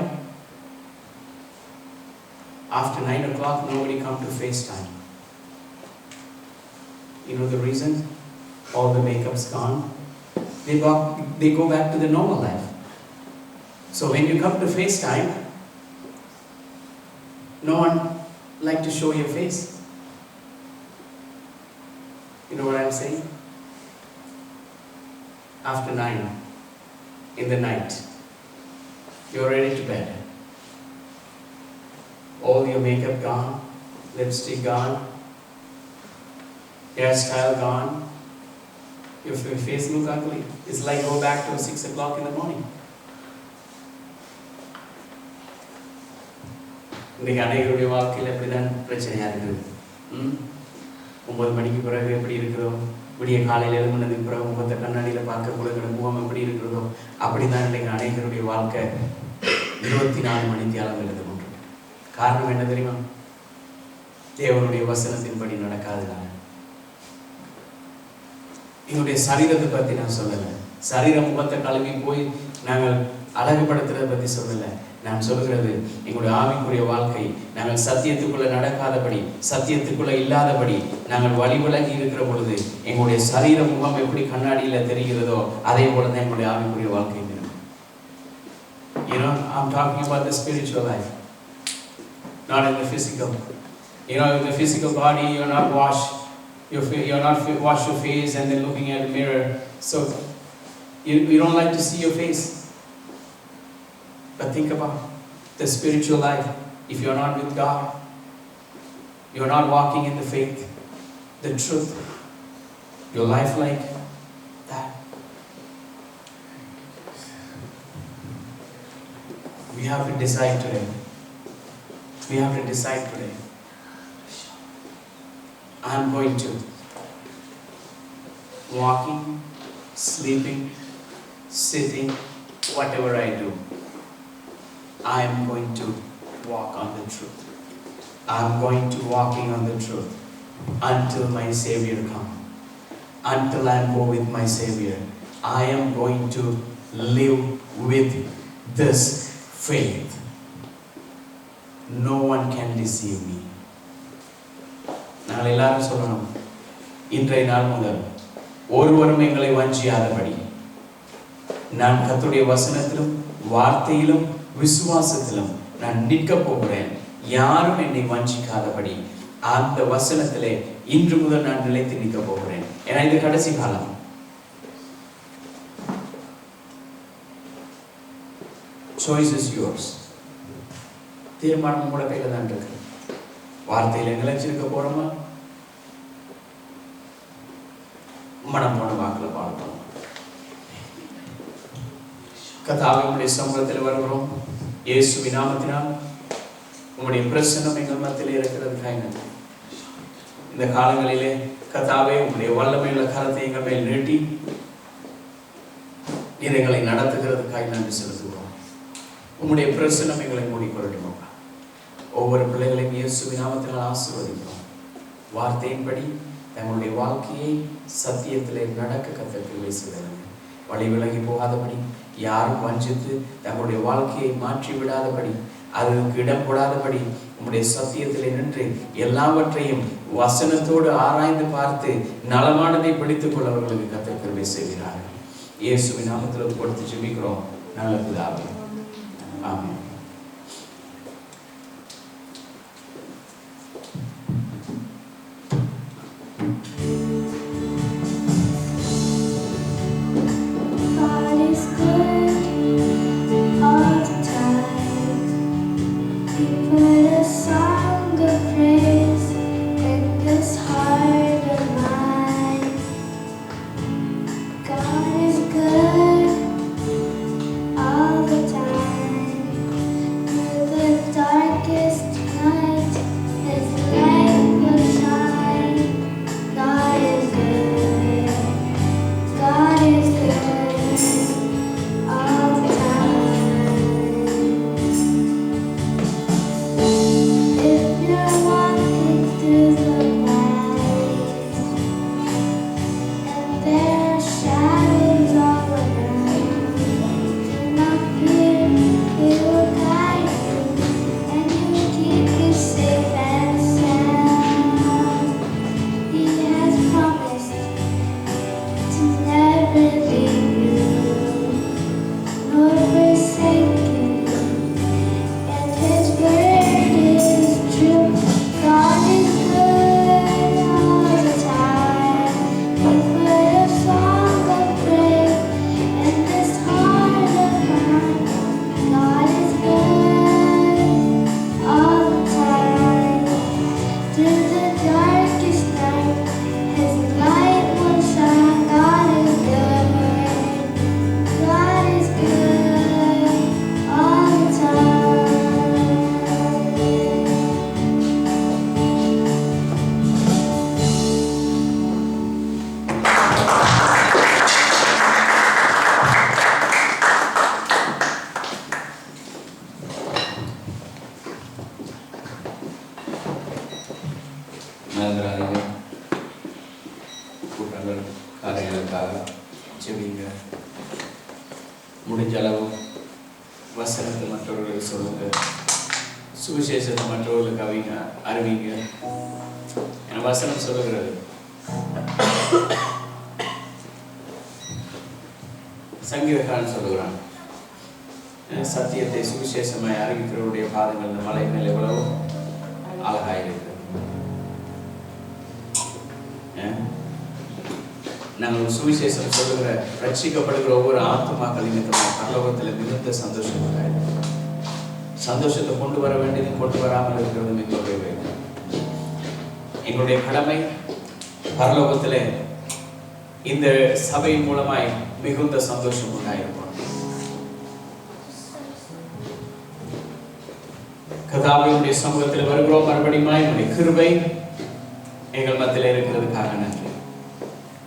Speaker 6: After 9 o'clock, nobody come to FaceTime. You know the reason? All the makeup's gone. They go back to the normal life. So when you come to FaceTime, no one like to show your face. You know what I'm saying? After 9 in the night, you're ready to bed. All your makeup gone, lipstick gone, hairstyle gone, your face look ugly. It's like go back to 6 o'clock in the morning. இன்னைக்கு அநேகருடைய வாழ்க்கையில் எப்படிதான் பிரச்சனையா இருக்குது. 9 மணிக்கு பிறகு எப்படி இருக்கிறோம், விடிய காலையில் எழுந்ததுக்கு பிறகு முகத்தை கண்ணாடியில் பார்க்கக்கூடிய முகம் எப்படி இருக்கிறதோ அப்படிதான் இன்றைக்கு அநேகருடைய வாழ்க்கை 24 மணி தியாலம் எழுது கொண்டு. காரணம் என்ன தெரியுமா? தேவனுடைய வசனத்தின்படி நடக்காதனால. என்னுடைய சரீரத்தை பற்றி நான் சொல்லலை. சரீர முகத்தை கழுவி போய் நாங்கள் அழகுபடுத்துறதை பற்றி சொல்லலை. நான் சொல்கிறது எங்களுடைய ஆவிக்குரிய வாழ்க்கை நாங்கள் சத்தியத்துக்குள்ள நடக்காதபடி, சத்தியத்துக்குள்ள இல்லாதபடி நாங்கள் வழி விலகி இருக்கிற பொழுது எங்களுடைய சரீர முகம் எப்படி கண்ணாடியில் தெரிகிறதோ அதே போல தான் எங்களுடைய ஆவிக்குரிய வாழ்க்கை இருக்கும். I'm talking about the spiritual life, not in the physical. In the physical body, you're not wash your face and then looking at the mirror. So you don't like to see your face. But think about the spiritual life. If you're not with God, you're not walking in the faith, the truth, your life like that. We have to decide today. We have to decide today. I'm going to walking, sleeping, sitting, whatever I do, I am going to walk on the truth. I'm going to walking on the truth until my Savior comes. Until I go with my Savior, I am going to live with this faith. No one can deceive me. நாங்கள் எல்லாரும் சொல்லணும், இன்றைய நாள் முதல் ஒருவரும் எங்களை வஞ்சியாதபடி நான் கர்த்தருடைய வசனத்திலும் வார்த்தையிலும் விசுவாசத்திலும் நான் நிற்க போகிறேன். யாரும் என்னை வஞ்சிக்காதபடி அந்த வசனத்திலே இன்று முதல் நான் நிலைத்து நிற்க போகிறேன். ஏன்னா இது கடைசி காலம். Choice is yours. தீர்மானம் உங்களோட கையில தான் இருக்கு. வார்த்தையில நிலைச்சிருக்க போறோமா, மனம் போன வாக்குல பாட போறோம். கர்த்தாவே, உம்முடைய சமூகத்தில் வருகிறோம். இயேசுவின் நாமத்தினால் உம்முடைய பிரசன்னம் எங்கள் மத்தியிலே இருக்கிறதுக்காக நன்றி. இந்த காலங்களிலே கர்த்தாவே, உம்முடைய வல்லமையுள்ள கரத்தை எங்கள் மேல் நீட்டி நீர் எங்களை நடத்துகிறதுக்காக நன்றி செலுத்துகிறோம். உம்முடைய பிரசன்னம் எங்களை மூடிக்கொள்ளட்டும். ஒவ்வொரு பிள்ளைகளையும் இயேசுவின் நாமத்தினால் ஆசீர்வதிக்கிறோம். வார்த்தையின்படி தங்களுடைய வாழ்க்கையை சத்தியத்திலே நடக்க கர்த்தர் கிருபை செய்தார்கள். வழி விலகி போகாதபடி, யாரும் வஞ்சித்து தங்களுடைய வாழ்க்கையை மாற்றி விடாதபடி, அதற்கு இடம் போடாதபடி உம்முடைய சத்தியத்திலே நின்று எல்லாவற்றையும் வசனத்தோடு ஆராய்ந்து பார்த்து நலமானதை பிடித்துக் கொள்ளவர்களுக்கு கர்த்தர் கிருபை செய்கிறார்கள். இயேசுவின் நாமத்தில் கொடுத்து ஜெபிக்கிறோம் நல்ல பிதாவே. ஆமென். முடிஞ்ச அளவு வசனத்தை மற்றவர்களுக்கு சொல்லுங்க, சுவிசேஷத்தை மற்றவர்களுக்கு அவங்க அறிவிங்க. என வசனம் சொல்லுகிறது, சங்கீதக்காரன் சொல்லுகிறான், சத்தியத்தை சுவிசேஷமாய் அறிவிக்கிறவருடைய பாதங்கள் இந்த மலை மேல் எவ்வளவு அழகாயிருக்கு. நாங்கள் சுவிசேஷம் சொல்லுகிற ரட்சிக்கப்படுகிற ஒவ்வொரு ஆத்மாக்கள் நிமித்தமாக பரலோகத்தில் மிகுந்த சந்தோஷமாக சந்தோஷத்தை கொண்டு வர வேண்டியது கொண்டு வராமல் இருக்கிறது எங்களுடைய வேலை. எங்களுடைய கடமை பரலோகத்தில் இந்த சபையின் மூலமாய் மிகுந்த சந்தோஷம் உண்டாயிருக்கும். கர்த்தாவினுடைய சமூகத்தில் வருகிறோம். மறுபடியும் என்னுடைய கிருபை எங்கள் மத்தியில் இருக்கிறதுக்காக நன்றி.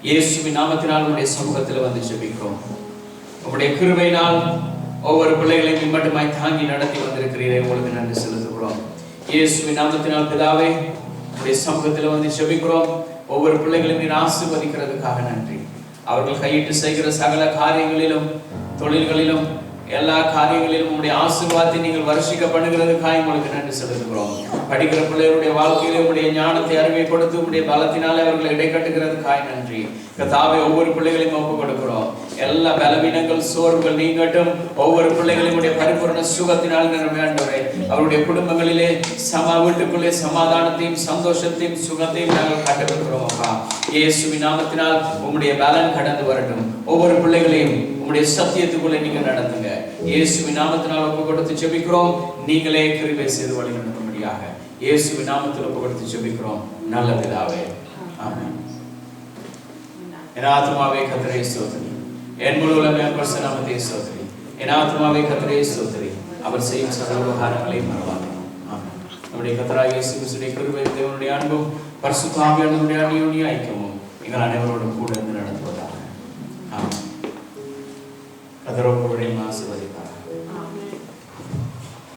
Speaker 6: இயேசுவின் நாமத்தினால் உடைய சமூகத்தில் வந்து ஜெபிக்கிறோம். உங்களுடைய கிருபையினால் ஒவ்வொரு பிள்ளைகளையும் மட்டுமாய் தாங்கி நடத்தி வந்திருக்கிறீரே, உங்களுக்கு நன்றி செலுத்துகிறோம். இயேசுவின் நாமத்தினால் பிதாவே உடைய சமூகத்தில் வந்து ஜெபிக்கிறோம். ஒவ்வொரு பிள்ளைகளையும் நீர் ஆசீர்வதிக்கிறதுக்காக நன்றி. அவர்கள் கையிட்டு செய்கிற சகல காரியங்களிலும் தொழில்களிலும் எல்லா காரியங்களிலும் உங்களுடைய ஆசீர்வாதத்தை நீங்கள் வருஷிக்க பண்ணுகிறதுக்காக உங்களுக்கு நன்றி செலுத்துகிறோம். படிக்கிற பிள்ளைகளுடைய வாழ்க்கையில உங்களுடைய ஞானத்தை அறிவை கொடுத்து உங்களுடைய பலத்தினாலே அவர்களை இடைக்கட்டுகிறதுக்காக நன்றி. கர்த்தாவே ஒவ்வொரு பிள்ளைகளையும் ஒப்பு கொடுக்கிறோம். எல்லா பலவீனங்கள் சோர்வுகள் நீங்கட்டும். ஒவ்வொரு பிள்ளைகளையும் பரிபூர்ண சுகத்தினால் நிரம்பியாண்டவரே, அவருடைய குடும்பங்களிலே வீட்டுக்குள்ளே சமாதானத்தையும் சந்தோஷத்தையும் சுகத்தையும் நாங்கள் கட்டிருக்கிறோம். அப்பா இயேசுவின் நாமத்தினால் உங்களுடைய பலன் கடந்து வரட்டும். ஒவ்வொரு பிள்ளைகளையும் உங்களுடைய சத்தியத்துக்குள்ளே நீங்க நடத்துங்க. இயேசுவின் நாமத்தினால் ஒப்பு கொடுத்து ஜெபிக்கிறோம். நீங்களே கிருபை செய்து வழி நடத்தும்படியாக இயேசுவின் நாமத்தில் ஒப்பு கொடுத்து ஜெபிக்கிறோம் நல்ல பிதாவே, ஆமென். என் ஆத்துமாவே கர்த்தரை ஸ்தோத்திரி, என் முழு உள்ளமே பரிசுத்த நாமத்தை ஸ்தோத்திரி. என் ஆத்துமாவே கர்த்தரை ஸ்தோத்திரி, அவர் செய்யும் சகல உபகாரங்களையும் மறவாதே. ஆமென். நம்முடைய கர்த்தராகிய இயேசு கிறிஸ்துவின் கிருபை, தேவனுடைய அன்பும் பரிசுத்த ஆவியானவருடைய அந்யோன்ய ஐக்கியமும் எங்கள் அனைவரோடும் கூட இருந்து நடத்துவதாக. ஆமென். கர்த்தர் உங்களை ஆசீர்வதிப்பார்.